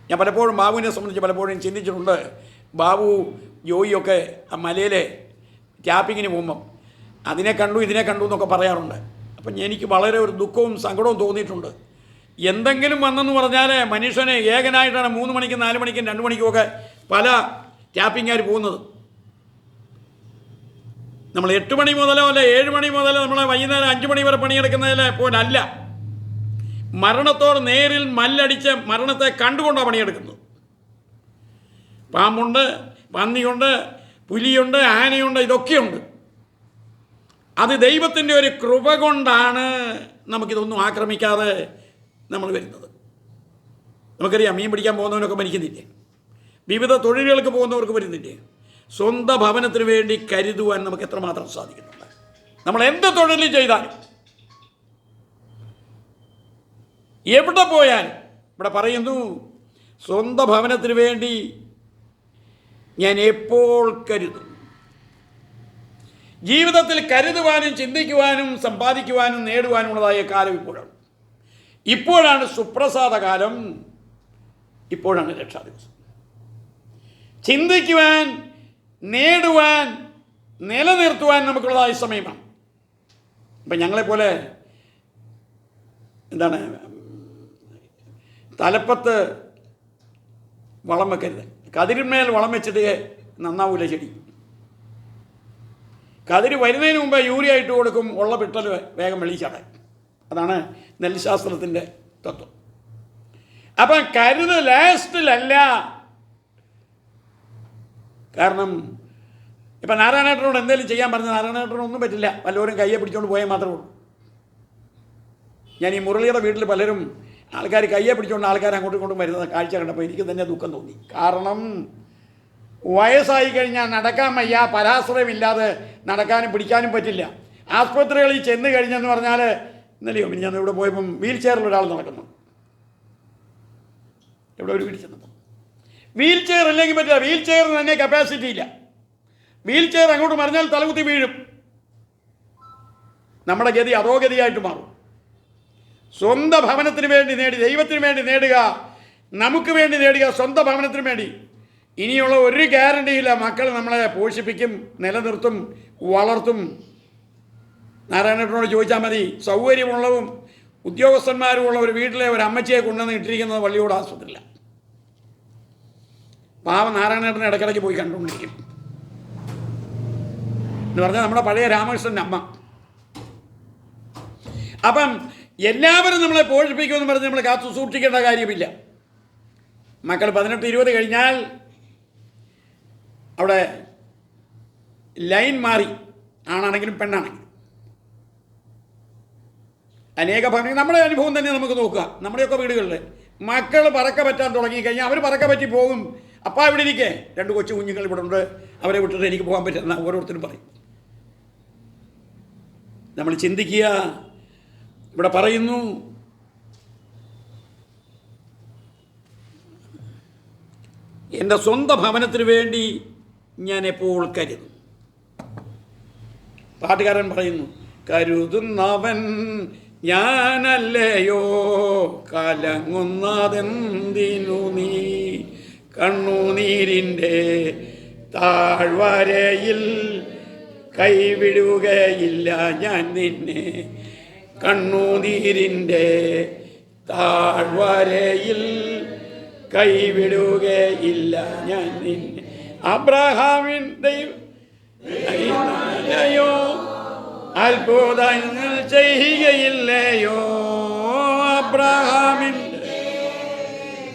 ഞാൻ പലപ്പോഴും ബാബുവിനെ സംബന്ധിച്ച് പലപ്പോഴും ചിന്തിച്ചിട്ടുണ്ട്. ബാബു ജോയിയൊക്കെ ആ മലയിലെ ക്യാപ്പിങ്ങിന് പോകുമ്പം അതിനെ കണ്ടു ഇതിനെ കണ്ടു എന്നൊക്കെ പറയാറുണ്ട്. അപ്പം എനിക്ക് വളരെ ഒരു ദുഃഖവും സങ്കടവും തോന്നിയിട്ടുണ്ട്. എന്തെങ്കിലും വന്നെന്ന് പറഞ്ഞാൽ മനുഷ്യനെ ഏകനായിട്ടാണ് 3 മണിക്കും 4 മണിക്കും 2 മണിക്കുമൊക്കെ പല ക്യാപ്പിങ്ങുകാർ പോകുന്നത്. നമ്മൾ 8 മണി മുതലോ അല്ല 7 മണി മുതലോ നമ്മൾ വൈകുന്നേരം 5 മണി വരെ പണിയെടുക്കുന്നതിൽ പോലല്ല, മരണത്തോട് നേരിൽ മല്ലടിച്ച് മരണത്തെ കണ്ടുകൊണ്ടാണ് പണിയെടുക്കുന്നത്. പാമ്പുണ്ട്, പന്നിയുണ്ട്, പുലിയുണ്ട്, ആനയുണ്ട്, ഇതൊക്കെയുണ്ട്. അത് ദൈവത്തിൻ്റെ ഒരു കൃപ കൊണ്ടാണ് നമുക്കിതൊന്നും ആക്രമിക്കാതെ നമ്മൾ വരുന്നത്. നമുക്കറിയാം, മീൻ പിടിക്കാൻ പോകുന്നവനൊക്കെ മരിക്കുന്നില്ലേ, വിവിധ തൊഴിലുകൾക്ക് പോകുന്നവർക്ക് വരുന്നില്ലേ. സ്വന്തം ഭവനത്തിന് വേണ്ടി കരുതുവാൻ നമുക്ക് എത്രമാത്രം സാധിക്കുന്നുണ്ട്. നമ്മൾ എന്ത് തൊഴിൽ ചെയ്താലും, എവിടെ പോയാലും ഇവിടെ പറയുന്നു, സ്വന്തം ഭവനത്തിന് വേണ്ടി ഞാൻ എപ്പോൾ കരുതും. ജീവിതത്തിൽ കരുതുവാനും ചിന്തിക്കുവാനും സമ്പാദിക്കുവാനും നേടുവാനുള്ളതായ കാലം ഇപ്പോഴാണ് സുപ്രസാദ കാലം, ഇപ്പോഴാണ് രക്ഷാദിവസം. ചിന്തിക്കുവാൻ, നേടുവാൻ, നിലനിർത്തുവാൻ നമുക്കുള്ളതായ സമയമാണ്. ഇപ്പം ഞങ്ങളെപ്പോലെ തലപ്പത്ത് വളം വെക്കരുത്. കതിരിന്മേൽ വളം വെച്ചിട്ട് നന്നാവൂല ചെടി. കതിര് വരുന്നതിന് മുമ്പ് യൂറിയ ഇട്ട് കൊടുക്കും, ഉള്ള പിട്ടൽ വേഗം വെളിച്ചാടാൻ. അതാണ് നെൽശാസ്ത്രത്തിൻ്റെ തത്വം. അപ്പം കരുത് ലാസ്റ്റിലല്ല. കാരണം ഇപ്പം നാരായണേട്ടനോട് എന്തെങ്കിലും ചെയ്യാൻ പറഞ്ഞാൽ നാരായണേട്ടനൊന്നും പറ്റില്ല, വല്ലവരും കയ്യെ പിടിച്ചുകൊണ്ട് പോയാൽ മാത്രമേ ഉള്ളൂ. ഞാൻ ഈ മുരളിയുടെ വീട്ടിൽ പലരും ആൾക്കാർ കയ്യെ പിടിച്ചുകൊണ്ട് ആൾക്കാർ അങ്ങോട്ടും ഇങ്ങോട്ടും വരുന്ന കാഴ്ച കണ്ടപ്പോൾ എനിക്ക് തന്നെ ദുഃഖം തോന്നി. കാരണം വയസ്സായി കഴിഞ്ഞാൽ നടക്കാൻ വയ്യ, പരാശ്രയമില്ലാതെ നടക്കാനും പിടിക്കാനും പറ്റില്ല. ആസ്പത്രികളിൽ ചെന്ന് കഴിഞ്ഞെന്ന് പറഞ്ഞാൽ, ഇന്നലെയോ ഞാൻ ഇവിടെ പോയപ്പം വീൽ ചെയറിൽ ഒരാൾ നടക്കുന്നു. ഇവിടെ ഒരു വീട്ടിൽ ചെന്നപ്പോൾ വീൽ ചെയർ ഇല്ലെങ്കിൽ പറ്റില്ല. വീൽ ചെയറിന് തന്നെ കപ്പാസിറ്റി ഇല്ല. വീൽ ചെയർ അങ്ങോട്ട് മറിഞ്ഞാൽ തലകുത്തി വീഴും. നമ്മുടെ ഗതി അധോഗതിയായിട്ട് മാറും. സ്വന്തം ഭവനത്തിന് വേണ്ടി നേടി, ദൈവത്തിന് വേണ്ടി നേടുക, നമുക്ക് വേണ്ടി നേടുക, സ്വന്തം ഭവനത്തിന് വേണ്ടി. ഇനിയുള്ള ഒരു ഗ്യാരണ്ടിയില്ല. മക്കൾ നമ്മളെ പോഷിപ്പിക്കും, നിലനിർത്തും, വളർത്തും. നാരായണനോട് ചോദിച്ചാൽ മതി. സൗകര്യമുള്ളതും ഉദ്യോഗസ്ഥന്മാരുമുള്ള ഒരു വീട്ടിലെ ഒരു അമ്മച്ചിയെ കൊണ്ടുവന്ന് ഇട്ടിരിക്കുന്നത് വള്ളിയോട് ആസ്പത്രിയില്ല. പാവം നാരായണേട്ടനെ ഇടയ്ക്കിടയ്ക്ക് പോയി കണ്ടുകൊണ്ടിരിക്കും എന്ന് പറഞ്ഞാൽ നമ്മുടെ പഴയ രാമകൃഷ്ണൻ്റെ അമ്മ. അപ്പം എല്ലാവരും നമ്മളെ പോഷിപ്പിക്കുമെന്ന് പറഞ്ഞ് നമ്മൾ കാത്തു സൂക്ഷിക്കേണ്ട കാര്യമില്ല. മക്കൾ 18-20 കഴിഞ്ഞാൽ അവിടെ ലൈൻ മാറി, ആണാണെങ്കിലും പെണ്ണാണെങ്കിലും. അനേക ഭവനങ്ങൾ നമ്മുടെ അനുഭവം തന്നെ നമുക്ക് നോക്കുക. നമ്മുടെയൊക്കെ വീടുകളിൽ മക്കൾ പറക്ക പറ്റാൻ തുടങ്ങിക്കഴിഞ്ഞാൽ അവർ പറക്ക പറ്റി പോകും. അപ്പം ഇവിടെ ഇരിക്കേ 2 കൊച്ചു കുഞ്ഞുങ്ങൾ ഇവിടെ ഉണ്ട്, അവരെ വിട്ടിട്ട് എനിക്ക് പോകാൻ പറ്റുന്ന ഓരോരുത്തരും പറയും. നമ്മൾ ചിന്തിക്കുക. ഇവിടെ പറയുന്നു, എൻ്റെ സ്വന്തം ഭവനത്തിന് വേണ്ടി ഞാൻ എപ്പോൾ കരുതും. പാട്ടുകാരൻ പറയുന്നു, കരുതുന്നവൻ ഞാനല്ലയോ, കലങ്ങുന്നതെന്തിനു നീ, കണ്ണുനീരിൻ്റെ താഴ്വരയിൽ കൈവിടുകയില്ല ഞാൻ നിന്നെ, കണ്ണുനീരിൻ്റെ താഴ്വരയിൽ കൈവിടുകയില്ല ഞാൻ നിന്നെ. അബ്രഹാമിൻ ദൈവമല്ലയോ, അത്ഭുതങ്ങൾ ചെയ്യുകയില്ലയോ, അബ്രഹാമിൻ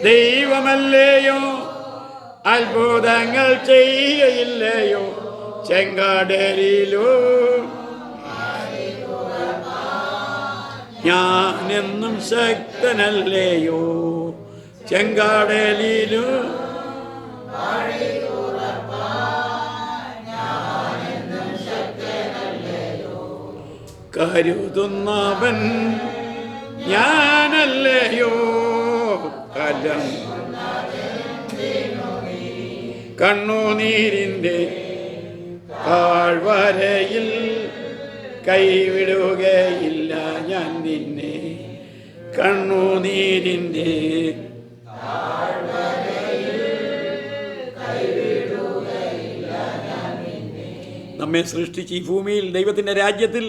ദൈവമല്ലയോ, അത്ഭുതങ്ങൾ ചെയ്യുകയില്ലയോ, ചെങ്കടലിലോ ഞാനെന്നും ശക്തനല്ലയോ, ചെങ്കടലിലോ കരുതുന്നവൻ ഞാനല്ലയോ, കണ്ണുനീരിൻ്റെ താഴ്വരയിൽ കൈവിടുകയില്ല ഞാൻ നിന്നെ, കണ്ണുനീരിൻ്റെ നമ്മെ സൃഷ്ടിച്ച് ഈ ഭൂമിയിൽ ദൈവത്തിൻ്റെ രാജ്യത്തിൽ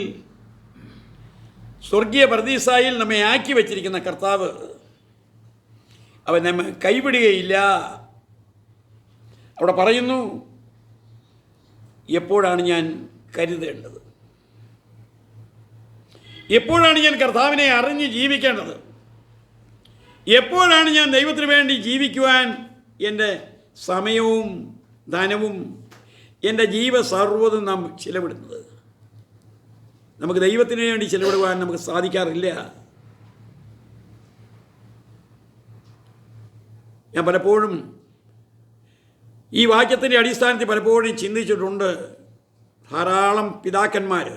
സ്വർഗീയ പർദീസായിൽ നമ്മെ ആക്കി വച്ചിരിക്കുന്ന കർത്താവ് അവൻ നമ്മെ കൈവിടുകയില്ല. അവിടെ പറയുന്നു, എപ്പോഴാണ് ഞാൻ കരുതേണ്ടത്, എപ്പോഴാണ് ഞാൻ കർത്താവിനെ അറിഞ്ഞ് ജീവിക്കേണ്ടത്, എപ്പോഴാണ് ഞാൻ ദൈവത്തിന് വേണ്ടി ജീവിക്കുവാൻ എൻ്റെ സമയവും ധനവും എൻ്റെ സർവ്വതും നാം ചിലവിടുന്നത്. നമുക്ക് ദൈവത്തിന് വേണ്ടി ചിലവിടുവാൻ നമുക്ക് സാധിക്കാറില്ല. ഞാൻ പലപ്പോഴും ഈ വാക്യത്തിൻ്റെ അടിസ്ഥാനത്തിൽ പലപ്പോഴും ചിന്തിച്ചിട്ടുണ്ട്. ധാരാളം പിതാക്കന്മാർ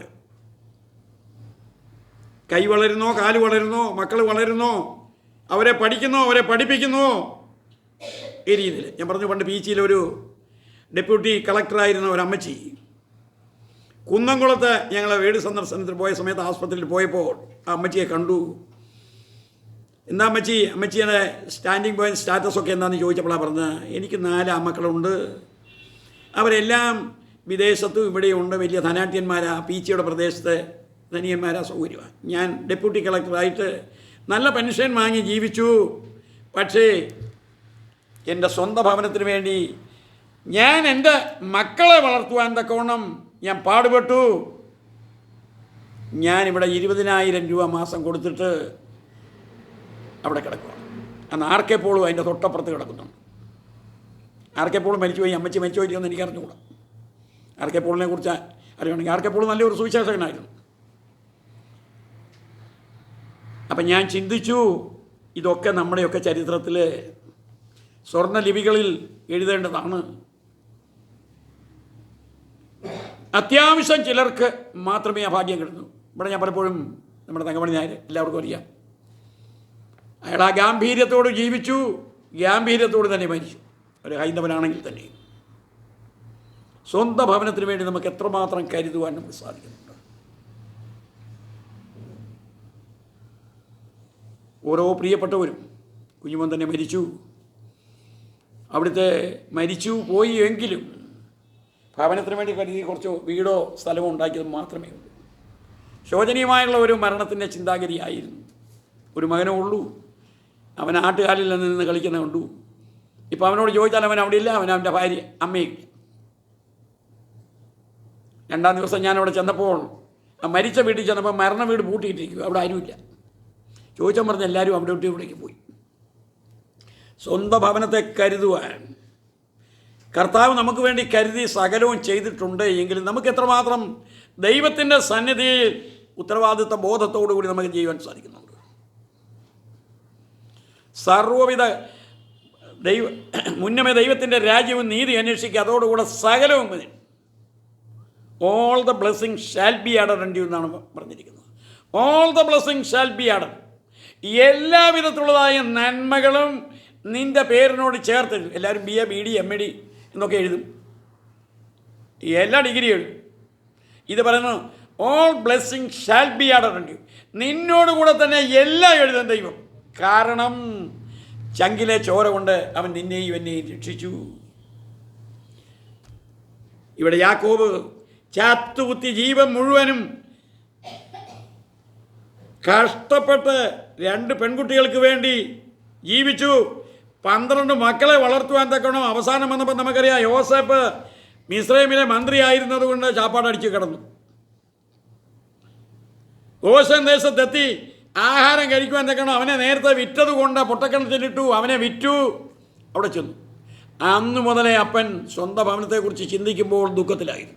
കൈ വളരുന്നോ, കാല് വളരുന്നോ, മക്കൾ വളരുന്നോ, അവരെ പഠിക്കുന്നോ, അവരെ പഠിപ്പിക്കുന്നോ, ഈ രീതിയിൽ. ഞാൻ പറഞ്ഞു, പണ്ട് പീച്ചിയിലൊരു ഡെപ്യൂട്ടി കളക്ടറായിരുന്ന ഒരു അമ്മച്ചി കുന്നംകുളത്ത് ഞങ്ങൾ വീട് സന്ദർശനത്തിൽ പോയ സമയത്ത് ആസ്പത്രിയിൽ പോയപ്പോൾ ആ അമ്മച്ചിയെ കണ്ടു. എന്താ അമ്മച്ചിയുടെ സ്റ്റാൻഡിങ് പോയിന്റ് സ്റ്റാറ്റസൊക്കെ എന്താണെന്ന് ചോദിച്ചപ്പോഴാണ് പറഞ്ഞത്, എനിക്ക് 4 ആൺമക്കളുണ്ട്, അവരെല്ലാം വിദേശത്തും ഇവിടെയുണ്ട്, വലിയ ധനാഢ്യന്മാരാ, പീച്ചിയുടെ പ്രദേശത്ത് ധനിയന്മാരാ, സൗകര്യമാണ്. ഞാൻ ഡെപ്യൂട്ടി കളക്ടറായിട്ട് നല്ല പെൻഷൻ വാങ്ങി ജീവിച്ചു. പക്ഷേ എൻ്റെ സ്വന്തം ഭവനത്തിന് വേണ്ടി ഞാൻ എൻ്റെ മക്കളെ വളർത്തുവാൻ തക്കവണ്ണം ഞാൻ പാടുപെട്ടു. ഞാനിവിടെ 20,000 രൂപ മാസം കൊടുത്തിട്ട് അവിടെ കിടക്കുകയാണ്. അന്ന് ആർക്കെ പോളും അതിൻ്റെ തൊട്ടപ്പുറത്ത് കിടക്കുന്നുണ്ട്. ആർക്കെ പോളും മരിച്ചുപോയി, അമ്മച്ചി മരിച്ചു പോയി എന്ന് എനിക്ക് അറിഞ്ഞുകൂടാ. ആർക്കെ പോളിനെ കുറിച്ച് അറിയണമെങ്കിൽ ആർക്കെ പോളും നല്ലൊരു സുവിശേഷകനായിരുന്നു. അപ്പം ഞാൻ ചിന്തിച്ചു, ഇതൊക്കെ നമ്മുടെയൊക്കെ ചരിത്രത്തിൽ സ്വർണ്ണലിപികളിൽ എഴുതേണ്ടതാണ്. അത്യാവശ്യം ചിലർക്ക് മാത്രമേ ആ ഭാഗ്യം കിട്ടുന്നു. ഇവിടെ ഞാൻ പലപ്പോഴും നമ്മുടെ തങ്കമണി നായർ എല്ലാവർക്കും അറിയാം. അയാൾ ആ ഗാംഭീര്യത്തോട് ജീവിച്ചു, ഗാംഭീര്യത്തോട് തന്നെ മരിച്ചു. ഒരു ഹൈന്ദവനാണെങ്കിൽ തന്നെ സ്വന്തം ഭവനത്തിന് വേണ്ടി നമുക്ക് എത്രമാത്രം കരുതുവാൻ നമുക്ക് സാധിക്കുന്നുണ്ട്. ഓരോ പ്രിയപ്പെട്ടവരും. കുഞ്ഞുമോൻ തന്നെ മരിച്ചു. അവിടുത്തെ മരിച്ചു പോയി എങ്കിലും ഭവനത്തിന് വേണ്ടി കരുതി കുറച്ച് വീടോ സ്ഥലമോ ഉണ്ടാക്കിയത് മാത്രമേ ഉള്ളൂ. ശോചനീയമായുള്ള ഒരു മരണത്തിൻ്റെ ചിന്താഗതിയായിരുന്നു. ഒരു മകനേ ഉള്ളൂ. അവൻ ആട്ടുകാലിൽ നിന്ന് കളിക്കുന്ന കണ്ടു. ഇപ്പം അവനോട് ചോദിച്ചാൽ അവൻ അവിടെ ഇല്ല. അവൻ്റെ ഭാര്യ അമ്മയും. രണ്ടാം ദിവസം ഞാനവിടെ ചെന്നപ്പോൾ മരിച്ച വീട്ടിൽ ചെന്നപ്പോൾ മരണ വീട് പൂട്ടിയിട്ടിരിക്കും. അവിടെ ആരുമില്ല. ചോദിച്ചാൽ പറഞ്ഞ് എല്ലാവരും അവിടെ ഇവിടേക്ക് പോയി. സ്വന്തം ഭവനത്തെ കരുതുവാൻ കർത്താവ് നമുക്ക് വേണ്ടി കരുതി സകലവും ചെയ്തിട്ടുണ്ട് എങ്കിലും നമുക്ക് എത്രമാത്രം ദൈവത്തിൻ്റെ സന്നിധിയിൽ ഉത്തരവാദിത്വ ബോധത്തോടു കൂടി നമുക്ക് ചെയ്യുവാൻ സാധിക്കുന്നുണ്ട്. സർവ്വവിധ മുന്നമേ ദൈവത്തിൻ്റെ രാജ്യവും നീതി അന്വേഷിക്കുക, അതോടുകൂടെ സകലവും all the blessing shall be added unto എന്നാണ് പറഞ്ഞിരിക്കുന്നത്. All the blessing shall be added. എല്ലാവിധത്തിലുള്ളതായ നന്മകളും നിൻ്റെ പേരിനോട് ചേർത്ത്. എല്ലാവരും BA BD MD എന്നൊക്കെ എഴുതും, എല്ലാ ഡിഗ്രി എഴുതും. ഇത് പറയുന്നു all blessing shall be added unto. നിന്നോടുകൂടെ തന്നെ എല്ലാം എഴുതും ദൈവം. കാരണം ചങ്കിലെ ചോര കൊണ്ട് അവൻ നിന്നെയും എന്നെയും രക്ഷിച്ചു. ഇവിടെ യാക്കോബ് ചാത്തുകുത്തി ജീവൻ മുഴുവനും കഷ്ടപ്പെട്ട് 2 പെൺകുട്ടികൾക്ക് വേണ്ടി ജീവിച്ചു. 12 മക്കളെ വളർത്തുവാൻ തക്കണം. അവസാനം വന്നപ്പോൾ നമുക്കറിയാം യോസേപ്പ് മിസ്രൈമിലെ മന്ത്രിയായിരുന്നത് കൊണ്ട് ചാപ്പാടടിച്ച് കിടന്നു. ഗോശൻ ദേശത്തെത്തി ആഹാരം കഴിക്കുവാൻ തക്കണം. അവനെ നേരത്തെ വിറ്റത് കൊണ്ട് പൊട്ടക്കിണറ്റിലിട്ടു. അവനെ വിറ്റു. അവിടെ ചെന്നു. അന്ന് മുതലേ അപ്പൻ സ്വന്തം ഭവനത്തെക്കുറിച്ച് ചിന്തിക്കുമ്പോൾ ദുഃഖത്തിലായിരുന്നു.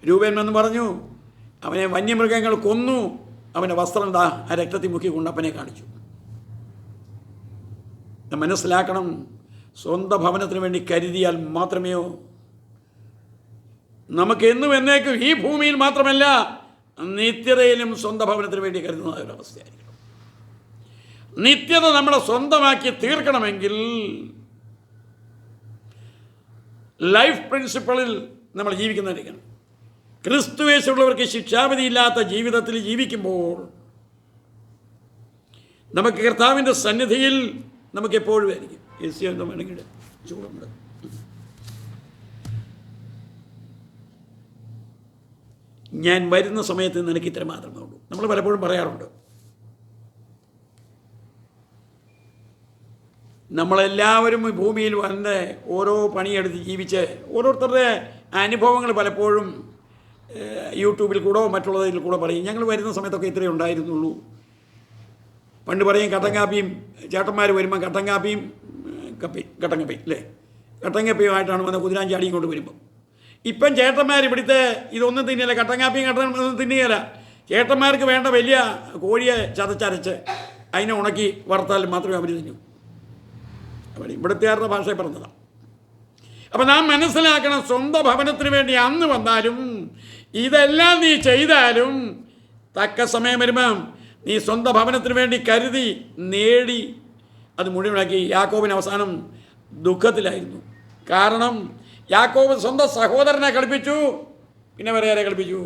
രൂപൻ എന്ന് പറഞ്ഞു, അവനെ വന്യമൃഗങ്ങൾ കൊന്നു. അവൻ്റെ വസ്ത്രം ആ രക്തത്തിൽ മുക്കിക്കൊണ്ട് അപ്പനെ കാണിച്ചു. മനസ്സിലാക്കണം, സ്വന്തം ഭവനത്തിന് വേണ്ടി കരുതിയാൽ മാത്രമേ നമുക്ക് എന്നും എന്നേക്കും ഈ ഭൂമിയിൽ മാത്രമല്ല നിത്യതയിലും സ്വന്തം ഭവനത്തിന് വേണ്ടി കരുതുന്ന ഒരവസ്ഥയായിരിക്കണം. നിത്യത നമ്മളെ സ്വന്തമാക്കി തീർക്കണമെങ്കിൽ ലൈഫ് പ്രിൻസിപ്പിളിൽ നമ്മൾ ജീവിക്കുന്നതായിരിക്കണം. ക്രിസ്തുവേശുള്ളവർക്ക് ശിക്ഷാവിധിയില്ലാത്ത ജീവിതത്തിൽ ജീവിക്കുമ്പോൾ നമുക്ക് കർത്താവിൻ്റെ സന്നിധിയിൽ നമുക്ക് എപ്പോഴും ആയിരിക്കും. എന്താ വേണമെങ്കിൽ ചൂടുണ്ട്. ഞാൻ വരുന്ന സമയത്ത് നിനക്ക് ഇത്ര മാത്രമേ ഉള്ളൂ. നമ്മൾ പലപ്പോഴും പറയാറുണ്ട്, നമ്മളെല്ലാവരും ഭൂമിയിൽ വന്ന ഓരോ പണിയെടുത്ത് ജീവിച്ച് ഓരോരുത്തരുടെ അനുഭവങ്ങൾ പലപ്പോഴും യൂട്യൂബിൽ കൂടോ മറ്റുള്ളതിൽ കൂടെ പറയും. ഞങ്ങൾ വരുന്ന സമയത്തൊക്കെ ഇത്രയേ ഉണ്ടായിരുന്നുള്ളൂ. പണ്ട് പറയും കട്ടൻ കാപ്പിയും, ചേട്ടന്മാർ വരുമ്പോൾ കട്ടൻ കാപ്പിയും കട്ടൻ കപ്പി അല്ലേ, കട്ടൻ കപ്പിയുമായിട്ടാണ് വന്ന് കുതിരാഞ്ചാടിയും കൊണ്ട് വരുമ്പോൾ. ഇപ്പം ചേട്ടന്മാർ ഇവിടുത്തെ ഇതൊന്നും തിന്നില്ല, കട്ടൻ കാപ്പിയും ഒന്നും തിന്നുകയില്ല. ചേട്ടന്മാർക്ക് വേണ്ട വലിയ കോഴിയെ ചതച്ചരച്ച് അതിനെ ഉണക്കി വറുത്താൽ മാത്രമേ അവർ തിന്നൂ. ഇവിടുത്തുകാരുടെ ഭാഷയെ പറഞ്ഞതാണ്. അപ്പം നാം മനസ്സിലാക്കണം, സ്വന്തം ഭവനത്തിന് വേണ്ടി അന്ന് വന്നാലും ഇതെല്ലാം നീ ചെയ്താലും തക്ക സമയം വരുമ്പം നീ സ്വന്തം ഭവനത്തിന് വേണ്ടി കരുതി നേടി അത് മുഴുവനാക്കി. യാക്കോബിന് അവസാനം ദുഃഖത്തിലായിരുന്നു. കാരണം യാക്കോബ് സ്വന്തം സഹോദരനെ കളിപ്പിച്ചു, പിന്നെ വേറെ ആരെ കളിപ്പിച്ചു?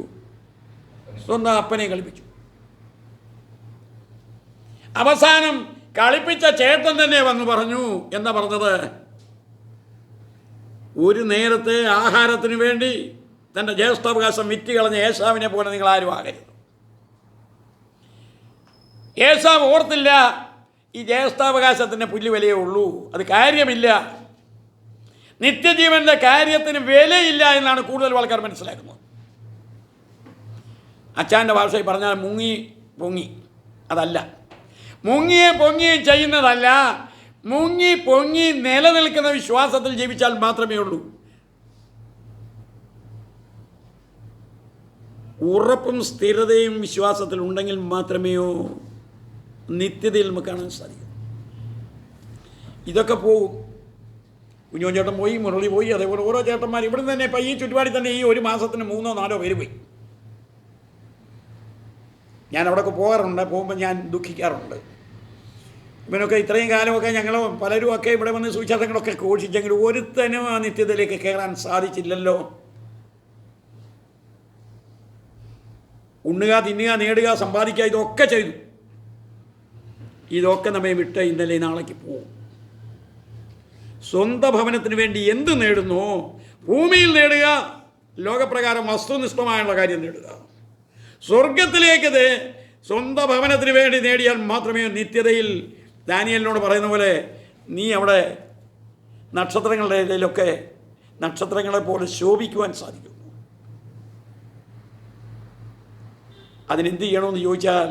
സ്വന്തം അപ്പനെ കളിപ്പിച്ചു. അവസാനം കളിപ്പിച്ച ചേട്ടൻ തന്നെ വന്ന് പറഞ്ഞു, എന്താ പറഞ്ഞത്? ഒരു നേരത്തെ ആഹാരത്തിന് വേണ്ടി തൻ്റെ ജ്യേഷ്ഠാവകാശം വിറ്റ് കളഞ്ഞ ഏശാവിനെ പോലെ നിങ്ങൾ ആരും ആകരുത്. ഏശാവ് ഓർത്തില്ല ഈ ജ്യേഷ്ഠാവകാശത്തിൻ്റെ പുല്ല് വിലയേ ഉള്ളൂ, അത് കാര്യമില്ല. നിത്യജീവൻ്റെ കാര്യത്തിന് വിലയില്ല എന്നാണ് കൂടുതൽ ആൾക്കാർ മനസ്സിലാക്കുന്നത്. അച്ഛൻ്റെ ഭാഷയിൽ പറഞ്ഞാൽ മുങ്ങി പൊങ്ങി, അതല്ല. മുങ്ങിയെ പൊങ്ങിയും ചെയ്യുന്നതല്ല, മുങ്ങി പൊങ്ങി നിലനിൽക്കുന്ന വിശ്വാസത്തിൽ ജീവിച്ചാൽ മാത്രമേ ഉള്ളൂ. ഉറപ്പും സ്ഥിരതയും വിശ്വാസത്തിൽ ഉണ്ടെങ്കിൽ മാത്രമേയോ നിത്യതയിൽ നമുക്ക് കാണാൻ സാധിക്കും. ഇതൊക്കെ പോകും. കുഞ്ഞോൻ ചേട്ടൻ പോയി, മുരളി പോയി, അതേപോലെ ഓരോ ചേട്ടന്മാർ ഇവിടെ തന്നെ ഇപ്പം ഈ ചുറ്റുപാടിൽ തന്നെ ഈ ഒരു മാസത്തിന് 3-4 പേര് പോയി. ഞാൻ അവിടെയൊക്കെ പോകാറുണ്ട്. പോകുമ്പോൾ ഞാൻ ദുഃഖിക്കാറുണ്ട്. ഇവനൊക്കെ ഇത്രയും കാലമൊക്കെ ഞങ്ങൾ പലരും ഒക്കെ ഇവിടെ വന്ന് സുവിശേഷങ്ങളൊക്കെ ഘോഷിച്ചെങ്കിലും ഒരുത്തനും ആ നിത്യതയിലേക്ക് കയറാൻ സാധിച്ചില്ലല്ലോ. ഉണ്ണുക, തിന്നുക, നേടുക, സമ്പാദിക്കുക, ഇതൊക്കെ ചെയ്തു. ഇതൊക്കെ നമ്മെ വിട്ട് ഇന്നലെ നാളേക്ക് പോകും. സ്വന്തം ഭവനത്തിന് വേണ്ടി എന്ത് നേടുന്നോ ഭൂമിയിൽ നേടുക, ലോകപ്രകാരം വസ്തുനിഷ്ഠമായുള്ള കാര്യം നേടുക. സ്വർഗത്തിലേക്കത് സ്വന്തം ഭവനത്തിന് വേണ്ടി നേടിയാൽ മാത്രമേ നിത്യതയിൽ ദാനിയേലിനോട് പറയുന്ന പോലെ നീ അവിടെ നക്ഷത്രങ്ങളുടെ ഇടയിലൊക്കെ നക്ഷത്രങ്ങളെപ്പോലെ ശോഭിക്കുവാൻ സാധിക്കും. അതിനെന്ത് ചെയ്യണമെന്ന് ചോദിച്ചാൽ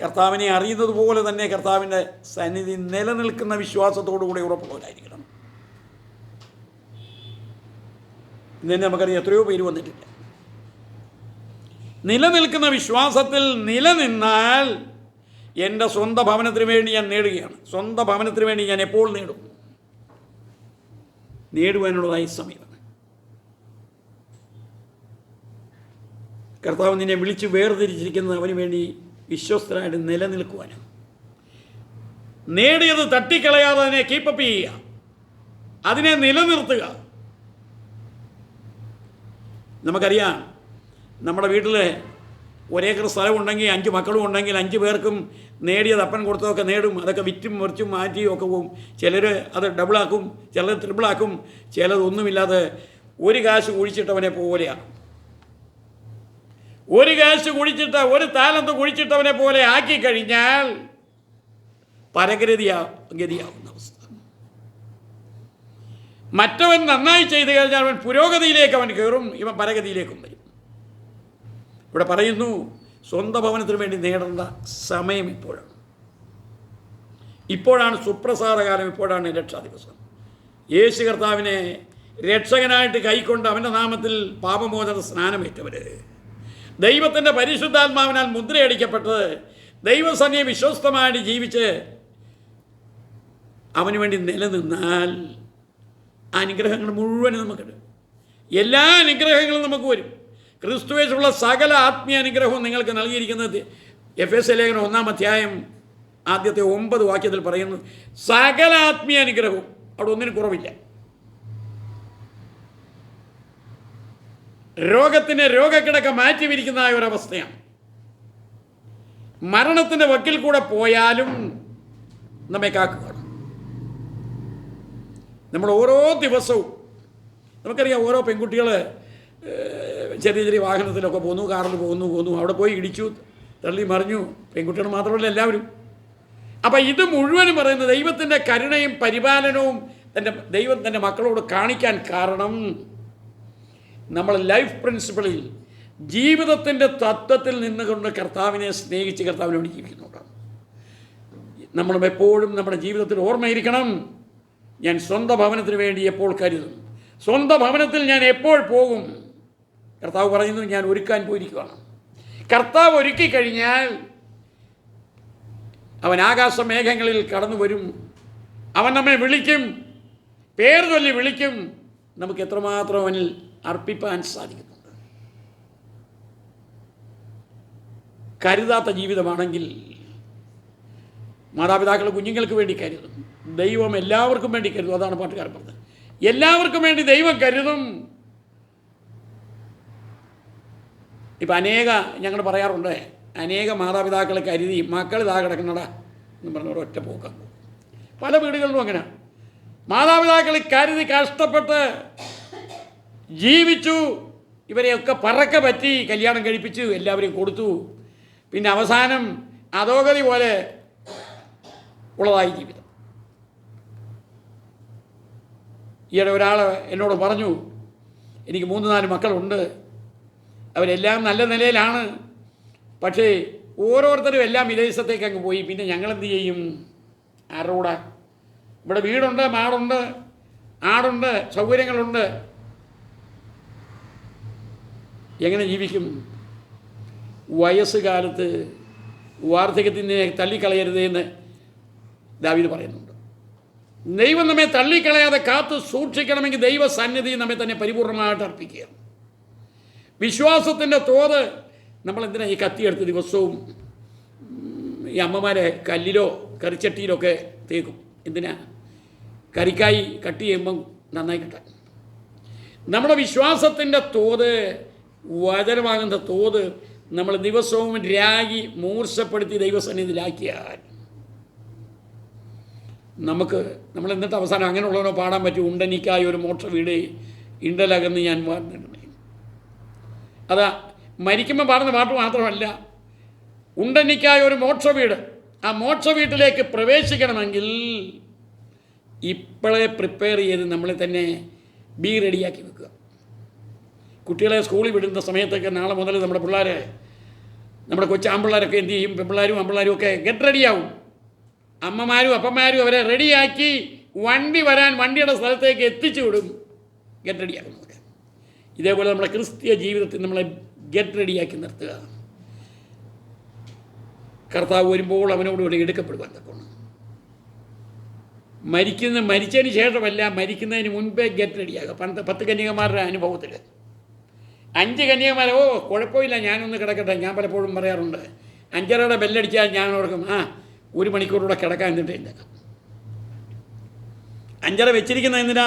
കർത്താവിനെ അറിയുന്നത് പോലെ തന്നെ കർത്താവിൻ്റെ സന്നിധി നിലനിൽക്കുന്ന വിശ്വാസത്തോടു കൂടി ഉറപ്പുള്ളവരായിരിക്കണം. ഇന്ന് നമുക്കറിയാം എത്രയോ പേര് വന്നിട്ടില്ല. നിലനിൽക്കുന്ന വിശ്വാസത്തിൽ നിലനിന്നാൽ എൻ്റെ സ്വന്തം ഭവനത്തിന് വേണ്ടി ഞാൻ നേടുകയാണ്. സ്വന്തം ഭവനത്തിന് വേണ്ടി ഞാൻ എപ്പോൾ നേടും? നേടുവാനുള്ളതായി സമയമാണ്. കർത്താവ് നിന്നെ വിളിച്ച് വേർതിരിച്ചിരിക്കുന്നത് അവന് വേണ്ടി വിശ്വസ്തരായിട്ട് നിലനിൽക്കുവാനാണ്. നേടിയത് തട്ടിക്കളയാതെ അതിനെ കീപ്പപ്പ് ചെയ്യുക, അതിനെ നിലനിർത്തുക. നമുക്കറിയാം, നമ്മുടെ വീട്ടിൽ ഒരേക്കർ സ്ഥലമുണ്ടെങ്കിൽ 5 മക്കളും ഉണ്ടെങ്കിൽ 5 പേർക്കും നേടിയത് അപ്പൻ കൊടുത്തതൊക്കെ നേടും. അതൊക്കെ വിറ്റും മറിച്ചും മാറ്റിയും ഒക്കെ പോവും. ചിലർ അത് ഡബിളാക്കും, ചിലർ ട്രിപ്പിളാക്കും, ചിലതൊന്നുമില്ലാതെ ഒരു കാശ് കുഴിച്ചിട്ടവനെ പോലെയാണ്. ഒരു കാശ് കുഴിച്ചിട്ട, ഒരു താലന്ത് കുഴിച്ചിട്ടവനെ പോലെ ആക്കി കഴിഞ്ഞാൽ പരഗതിയാവുന്ന അവസ്ഥ. മറ്റവൻ നന്നായി ചെയ്തു കഴിഞ്ഞാൽ അവൻ പുരോഗതിയിലേക്ക് അവൻ കയറും, ഇവൻ പരഗതിയിലേക്കും വരും. ഇവിടെ പറയുന്നു, സ്വന്തം ഭവനത്തിന് വേണ്ടി നേടേണ്ട സമയം ഇപ്പോഴാണ്. ഇപ്പോഴാണ് സുപ്രസാദകാലം, ഇപ്പോഴാണ് രക്ഷാദിവസം. യേശു കർത്താവിനെ രക്ഷകനായിട്ട് കൈക്കൊണ്ട് അവൻ്റെ നാമത്തിൽ പാപമോചന സ്നാനമേറ്റവർ, ദൈവത്തിൻ്റെ പരിശുദ്ധാത്മാവിനാൽ മുദ്രയടിക്കപ്പെട്ട് ദൈവസന്നിധിയെ വിശ്വസ്തമായിട്ട് ജീവിച്ച് അവന് വേണ്ടി നിലനിന്നാൽ അനുഗ്രഹങ്ങൾ മുഴുവനും നമുക്കുണ്ട്. എല്ലാ അനുഗ്രഹങ്ങളും നമുക്ക് വരും. ക്രിസ്തുവേശുള്ള സകല ആത്മീയ അനുഗ്രഹവും നിങ്ങൾക്ക് നൽകിയിരിക്കുന്നത് എഫേസ്യ ലേഖനം 1-ാം അധ്യായം ആദ്യത്തെ 9 വാക്യത്തിൽ പറയുന്നു. സകല ആത്മീയ അനുഗ്രഹവും, അവിടെ ഒന്നിനും കുറവില്ല. രോഗത്തിൻ്റെ രോഗക്കിടക്ക മാറ്റിവിരിക്കുന്ന ഒരവസ്ഥയാണ്. മരണത്തിൻ്റെ വക്കിൽ കൂടെ പോയാലും നമ്മെ കാക്കുകയാണ്. നമ്മൾ ഓരോ ദിവസവും നമുക്കറിയാം, ഓരോ പെൺകുട്ടികൾ ചെറിയ ചെറിയ വാഹനത്തിലൊക്കെ പോന്നു, കാറിൽ പോന്നു, അവിടെ പോയി ഇടിച്ചു, തള്ളി മറിഞ്ഞു. പെൺകുട്ടികൾ മാത്രമല്ല, എല്ലാവരും. അപ്പം ഇത് മുഴുവനും പറയുന്നത് ദൈവത്തിൻ്റെ കരുണയും പരിപാലനവും ദൈവം തൻ്റെ മക്കളോട് കാണിക്കാൻ കാരണം നമ്മൾ ലൈഫ് പ്രിൻസിപ്പിളിൽ ജീവിതത്തിൻ്റെ തത്വത്തിൽ നിന്നുകൊണ്ട് കർത്താവിനെ സ്നേഹിച്ച് കർത്താവിന് വേണ്ടി ജീവിക്കുന്നുണ്ടാണ്. നമ്മളും എപ്പോഴും നമ്മുടെ ജീവിതത്തിൽ ഓർമ്മയിരിക്കണം, ഞാൻ സ്വന്തം ഭവനത്തിന് വേണ്ടി എപ്പോൾ കരുതും, സ്വന്തം ഭവനത്തിൽ ഞാൻ എപ്പോൾ പോകും. കർത്താവ് പറയുന്നത് ഞാൻ ഒരുക്കാൻ പോയിരിക്കുകയാണ്. കർത്താവ് ഒരുക്കി കഴിഞ്ഞാൽ അവൻ ആകാശമേഘങ്ങളിൽ കടന്നു വരും. അവൻ നമ്മെ വിളിക്കും, പേര് ചൊല്ലി വിളിക്കും. നമുക്ക് എത്രമാത്രം അവനിൽ അർപ്പിപ്പാൻ സാധിക്കുന്നുണ്ട്. കരുതാത്ത ജീവിതമാണെങ്കിൽ മാതാപിതാക്കൾ കുഞ്ഞുങ്ങൾക്ക് വേണ്ടി കരുതും, ദൈവം എല്ലാവർക്കും വേണ്ടി കരുതും. അതാണ് പാട്ടുകാരൻ പറഞ്ഞത്, എല്ലാവർക്കും വേണ്ടി ദൈവം കരുതും. ഇപ്പം ഞങ്ങൾ പറയാറുണ്ട്, അനേക മാതാപിതാക്കൾ കരുതി മക്കൾ ഇതാ കിടക്കണടാ എന്ന് പറഞ്ഞ ഒരൊറ്റ പോക്കാൻ പോകും. പല വീടുകളിലും അങ്ങനെ മാതാപിതാക്കൾ കരുതി കഷ്ടപ്പെട്ട് ജീവിച്ചു, ഇവരെയൊക്കെ പറക്ക പറ്റി കല്യാണം കഴിപ്പിച്ചു, എല്ലാവരെയും കൊടുത്തു. പിന്നെ അവസാനം അധോഗതി പോലെ ഉള്ളതായി ജീവിതം. ഈയിടെ ഒരാൾ എന്നോട് പറഞ്ഞു, എനിക്ക് 3-4 മക്കളുണ്ട്, അവരെല്ലാം നല്ല നിലയിലാണ്, പക്ഷേ ഓരോരുത്തരും എല്ലാം വിദേശത്തേക്ക് അങ്ങ് പോയി. പിന്നെ ഞങ്ങളെന്ത് ചെയ്യും? ആരോടാ? ഇവിടെ വീടുണ്ട്, മാടുണ്ട്, ആടുണ്ട്, സൗകര്യങ്ങളുണ്ട്, എങ്ങനെ ജീവിക്കും? വയസ്സുകാലത്ത് വാർദ്ധക്യത്തിനെ തള്ളിക്കളയരുതെന്ന് ദാവീദ് പറയുന്നുണ്ട്. ദൈവം നമ്മെ തള്ളിക്കളയാതെ കാത്തു സൂക്ഷിക്കണമെങ്കിൽ ദൈവസന്നിധി നമ്മെ തന്നെ പരിപൂർണമായിട്ട് അർപ്പിക്കുക. വിശ്വാസത്തിൻ്റെ തോത് നമ്മളെന്തിനാ ഈ കത്തിയെടുത്ത് ദിവസവും ഈ അമ്മമാരെ കല്ലിലോ കറിച്ചട്ടിയിലോ ഒക്കെ തേക്കും? എന്തിനാ? കറിക്കായി കട്ട് ചെയ്യുമ്പം നന്നായി കിട്ടാൻ. നമ്മുടെ വിശ്വാസത്തിൻ്റെ തോത്, വചനമാകുന്ന തോത് നമ്മൾ ദിവസവും രാഗി മൂർച്ചപ്പെടുത്തി ദൈവസന്നിധിയിലാക്കിയാൽ നമ്മൾ എന്നിട്ട് അവസാനം അങ്ങനെയുള്ളവനോ പാടാൻ പറ്റും. ഉണ്ടെനിക്കായ ഒരു മോക്ഷ വീട് ഇണ്ടലകന്ന് ഞാൻ വാർന്നിട്ടുണ്ട്. അതാ മരിക്കുമ്പോൾ പാടുന്ന പാട്ട് മാത്രമല്ല, ഉണ്ടെനിക്കായ ഒരു മോക്ഷ വീട്. ആ മോക്ഷ വീട്ടിലേക്ക് പ്രവേശിക്കണമെങ്കിൽ ഇപ്പോഴേ പ്രിപ്പയർ ചെയ്ത് നമ്മളെ തന്നെ റെഡിയാക്കി വെക്കുക. കുട്ടികളെ സ്കൂളിൽ വിടുന്ന സമയത്തൊക്കെ നാളെ മുതൽ നമ്മുടെ കൊച്ചാമ്പിള്ളേരൊക്കെ എന്ത് ചെയ്യും? പെമ്പിള്ളാരും ആമ്പിള്ളാരും ഒക്കെ ഗെറ്റ് റെഡിയാവും. അമ്മമാരും അപ്പന്മാരും അവരെ റെഡിയാക്കി വണ്ടിയുടെ സ്ഥലത്തേക്ക് എത്തിച്ചു വിടും. ഗെറ്റ് റെഡിയാക്കുന്നതൊക്കെ ഇതേപോലെ നമ്മുടെ ക്രിസ്തീയ ജീവിതത്തിൽ നമ്മളെ ഗെറ്റ് റെഡിയാക്കി നിർത്തുക. കർത്താവ് വരുമ്പോൾ അവനോടുകൂടി എടുക്കപ്പെടുവാൻ തക്കണം. മരിച്ചതിന് ശേഷമല്ല, മരിക്കുന്നതിന് മുൻപേ ഗെറ്റ് റെഡിയാകുക. 10 കന്യകമാരുടെ അനുഭവത്തിൽ 5 കന്യകമാർ, കുഴപ്പമില്ല, ഞാനൊന്ന് കിടക്കട്ടെ. ഞാൻ പലപ്പോഴും പറയാറുണ്ട്, 5:30 ബെല്ലടിച്ചാൽ ഞാൻ ഓർക്കും, 1 മണിക്കൂറൂടെ കിടക്കാൻ എന്നിട്ട് എഴുന്നേക്കാം. 5:30 വെച്ചിരിക്കുന്ന എന്തിനാ?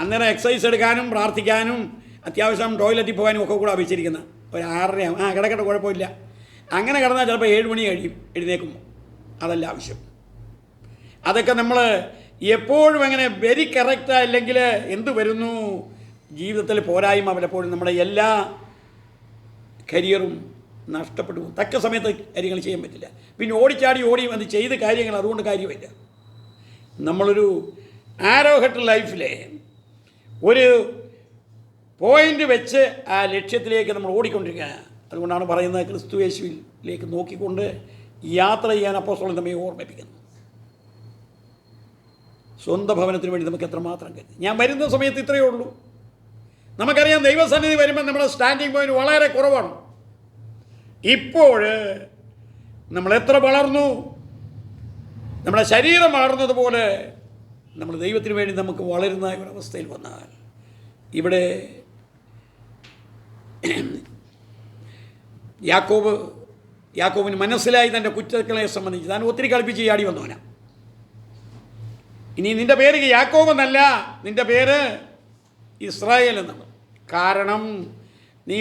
അന്നേരം എക്സസൈസ് എടുക്കാനും പ്രാർത്ഥിക്കാനും അത്യാവശ്യം ടോയ്ലറ്റിൽ പോകാനും ഒക്കെ കൂടെ വെച്ചിരിക്കുന്ന. ഒരു 6:30 കിടക്കട്ടെ, കുഴപ്പമില്ല. അങ്ങനെ കിടന്നാൽ ചിലപ്പോൾ 7 മണി കഴിയും എഴുന്നേക്കുമ്പോൾ. അതല്ല ആവശ്യം. അതൊക്കെ നമ്മൾ എപ്പോഴും അങ്ങനെ വെരി കറക്റ്റായില്ലെങ്കിൽ എന്ത് വരുന്നു? ജീവിതത്തിൽ പോരായ്മ പലപ്പോഴും നമ്മുടെ എല്ലാ കരിയറും നഷ്ടപ്പെട്ടു പോകും. തക്ക സമയത്ത് കാര്യങ്ങൾ ചെയ്യാൻ പറ്റില്ല. പിന്നെ ഓടി അത് ചെയ്ത കാര്യങ്ങൾ അതുകൊണ്ട് കാര്യമില്ല. നമ്മളൊരു ആരോഹട്ട് ലൈഫിലെ ഒരു പോയിൻ്റ് വെച്ച് ആ ലക്ഷ്യത്തിലേക്ക് നമ്മൾ ഓടിക്കൊണ്ടിരിക്കുക. അതുകൊണ്ടാണ് പറയുന്നത്, ക്രിസ്തു യേശുവിലേക്ക് നോക്കിക്കൊണ്ട് യാത്ര ചെയ്യാൻ അപ്പോസ്തലൻ നമ്മെ ഓർമ്മിപ്പിക്കുന്നു. സ്വന്തം ഭവനത്തിന് വേണ്ടി നമുക്ക് എത്രമാത്രം കരുതി. ഞാൻ വരുന്ന സമയത്ത് ഇത്രയേ ഉള്ളൂ. നമുക്കറിയാം, ദൈവസന്നിധി വരുമ്പോൾ നമ്മുടെ സ്റ്റാൻഡിങ് പോയിന്റ് വളരെ കുറവാണ്. ഇപ്പോൾ നമ്മൾ എത്ര വളർന്നു, നമ്മുടെ ശരീരം വളർന്നതുപോലെ നമ്മൾ ദൈവത്തിന് വേണ്ടി നമുക്ക് വളരുന്ന ഒരവസ്ഥയിൽ വന്നാൽ, ഇവിടെ യാക്കോബിന് മനസ്സിലായി തൻ്റെ കുറ്റങ്ങളെ സംബന്ധിച്ച്. താൻ ഒത്തിരി കളിപ്പിച്ച് ചാടി വന്നവനാണ്. ഇനി നിൻ്റെ പേര് യാക്കോബ് എന്നല്ല, നിൻ്റെ പേര് ഇസ്രായേൽ എന്നാണ്. കാരണം നീ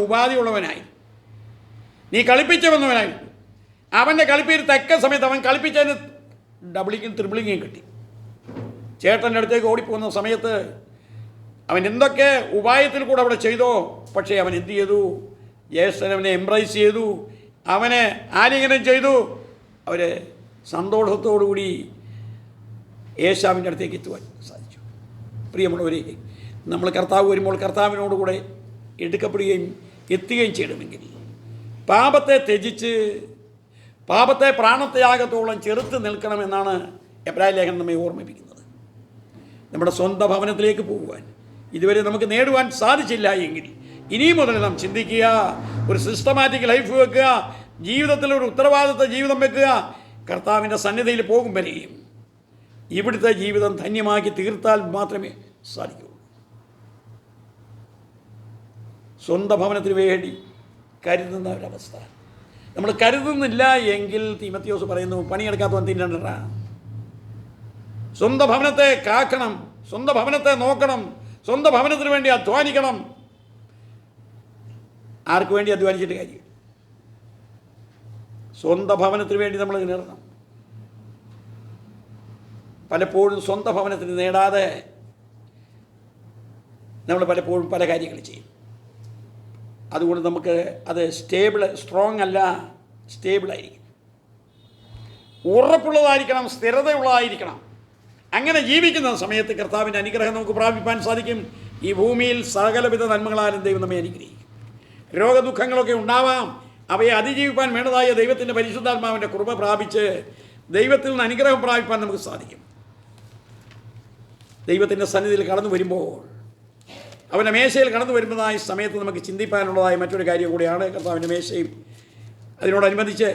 ഉപാധിയുള്ളവനായി, നീ കളിപ്പിച്ചു വന്നവനായിരുന്നു. അവൻ്റെ കളിപ്പീര് തക്ക സമയത്ത് അവൻ കളിപ്പിച്ചതിന് ഡബിളിങ്ങും ത്രിബിളിങ്ങും കിട്ടി. ചേട്ടൻ്റെ അടുത്തേക്ക് ഓടിപ്പോകുന്ന സമയത്ത് അവൻ എന്തൊക്കെ ഉപായത്തിൽ കൂടെ അവിടെ ചെയ്തോ, പക്ഷേ അവൻ എന്ത് ചെയ്തു? ജ്യേഷ്ഠൻ അവനെ എംബ്രൈസ് ചെയ്തു, അവനെ ആലിംഗനം ചെയ്തു. അവർ സന്തോഷത്തോടുകൂടി ഏശാവിൻ്റെ അടുത്തേക്ക് എത്തുവാൻ സാധിച്ചു. പ്രിയമുള്ളവരെ, നമ്മൾ കർത്താവ് വരുമ്പോൾ കർത്താവിനോടുകൂടെ എടുക്കപ്പെടുകയും എത്തുകയും ചെയ്യണമെങ്കിൽ പാപത്തെ ത്യജിച്ച് പാപത്തെ പ്രാണത്യാഗത്തോളം ചെറുത്ത് നിൽക്കണമെന്നാണ് എബ്രായ ലേഖനം നമ്മെ ഓർമ്മിപ്പിക്കുന്നത്. നമ്മുടെ സ്വന്തം ഭവനത്തിലേക്ക് പോകുവാൻ ഇതുവരെ നമുക്ക് നേടുവാൻ സാധിച്ചില്ല എങ്കിൽ ഇനി മുതൽ നാം ചിന്തിക്കുക, ഒരു സിസ്റ്റമാറ്റിക് ലൈഫ് വെക്കുക, ജീവിതത്തിലൊരു ഉത്തരവാദിത്വ ജീവിതം വെക്കുക. കർത്താവിൻ്റെ സന്നിധിയിൽ പോകും വരെയും ഇവിടുത്തെ ജീവിതം ധന്യമാക്കി തീർത്താൽ മാത്രമേ സാധിക്കൂ. സ്വന്തം ഭവനത്തിന് വേണ്ടി കരുതുന്ന ഒരവസ്ഥ നമ്മൾ കരുതുന്നില്ല എങ്കിൽ തീമത്തിയോസ് പറയുന്നു, പണിയെടുക്കാത്തവൻ തിന്നണ്ട. സ്വന്തം ഭവനത്തെ കാക്കണം, സ്വന്തം ഭവനത്തെ നോക്കണം, സ്വന്തം ഭവനത്തിന് വേണ്ടി അധ്വാനിക്കണം. ആർക്ക് വേണ്ടി അധ്വാനിച്ചിട്ട് കാര്യം? സ്വന്തം ഭവനത്തിന് വേണ്ടി നമ്മൾ നേടണം. പലപ്പോഴും സ്വന്തം ഭവനത്തിന് നേടാതെ നമ്മൾ പലപ്പോഴും പല കാര്യങ്ങൾ ചെയ്യും. അതുകൊണ്ട് നമുക്ക് അത് സ്ട്രോങ് അല്ല, സ്റ്റേബിളായിരിക്കും, ഉറപ്പുള്ളതായിരിക്കണം, സ്ഥിരതയുള്ളതായിരിക്കണം. അങ്ങനെ ജീവിക്കുന്ന സമയത്ത് കർത്താവിൻ്റെ അനുഗ്രഹം നമുക്ക് പ്രാപിപ്പാൻ സാധിക്കും. ഈ ഭൂമിയിൽ സകലവിധ നന്മകളാലും ദൈവം നമ്മെ അനുഗ്രഹിക്കും. രോഗദുഃഖങ്ങളൊക്കെ ഉണ്ടാവാം, അവയെ അതിജീവിപ്പാൻ വേണ്ടതായ ദൈവത്തിൻ്റെ പരിശുദ്ധാത്മാവിൻ്റെ കൃപ പ്രാപിച്ച് ദൈവത്തിൽ നിന്ന് അനുഗ്രഹം പ്രാപിപ്പാൻ നമുക്ക് സാധിക്കും. ദൈവത്തിൻ്റെ സന്നിധിയിൽ കടന്നു വരുമ്പോൾ, അവൻ്റെ മേശയിൽ കടന്നു വരുന്നതായ സമയത്ത് നമുക്ക് ചിന്തിപ്പാനുള്ളതായ മറ്റൊരു കാര്യം കൂടിയാണ് കർത്താവിൻ്റെ മേശയും. അതിനോടനുബന്ധിച്ച്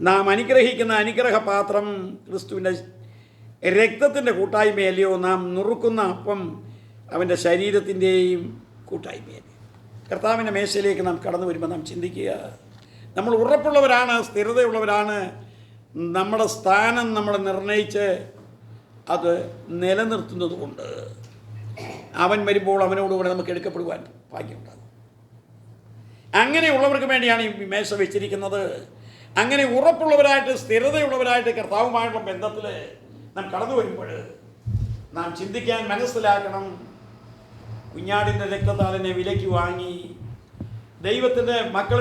നാം അനുഗ്രഹിക്കുന്ന അനുഗ്രഹപാത്രം ക്രിസ്തുവിൻ്റെ രക്തത്തിൻ്റെ കൂട്ടായ്മയല്ലയോ? നാം നുറുക്കുന്ന അപ്പം അവൻ്റെ ശരീരത്തിൻ്റെയും കൂട്ടായ്മയല്ലേ? കർത്താവിൻ്റെ മേശയിലേക്ക് നാം കടന്നു വരുമ്പോൾ നാം ചിന്തിക്കുക, നമ്മൾ ഉറപ്പുള്ളവരാണ്, സ്ഥിരതയുള്ളവരാണ്. നമ്മുടെ സ്ഥാനം നമ്മൾ നിർണയിച്ച് അത് നിലനിർത്തുന്നത് കൊണ്ട് അവൻ വരുമ്പോൾ അവനോടുകൂടെ നമുക്ക് എടുക്കപ്പെടുവാൻ ഭാഗ്യമുണ്ടാകും. അങ്ങനെയുള്ളവർക്ക് വേണ്ടിയാണ് ഈ മേശ വെച്ചിരിക്കുന്നത്. അങ്ങനെ ഉറപ്പുള്ളവരായിട്ട് സ്ഥിരതയുള്ളവരായിട്ട് കർത്താവുമായിട്ടുള്ള ബന്ധത്തിൽ നാം കടന്നു വരുമ്പോൾ നാം ചിന്തിക്കാൻ മനസ്സിലാക്കണം, കുഞ്ഞാടിൻ്റെ രക്തത്താൽ എന്നെ വിലയ്ക്ക് വാങ്ങി ദൈവത്തിൻ്റെ മക്കൾ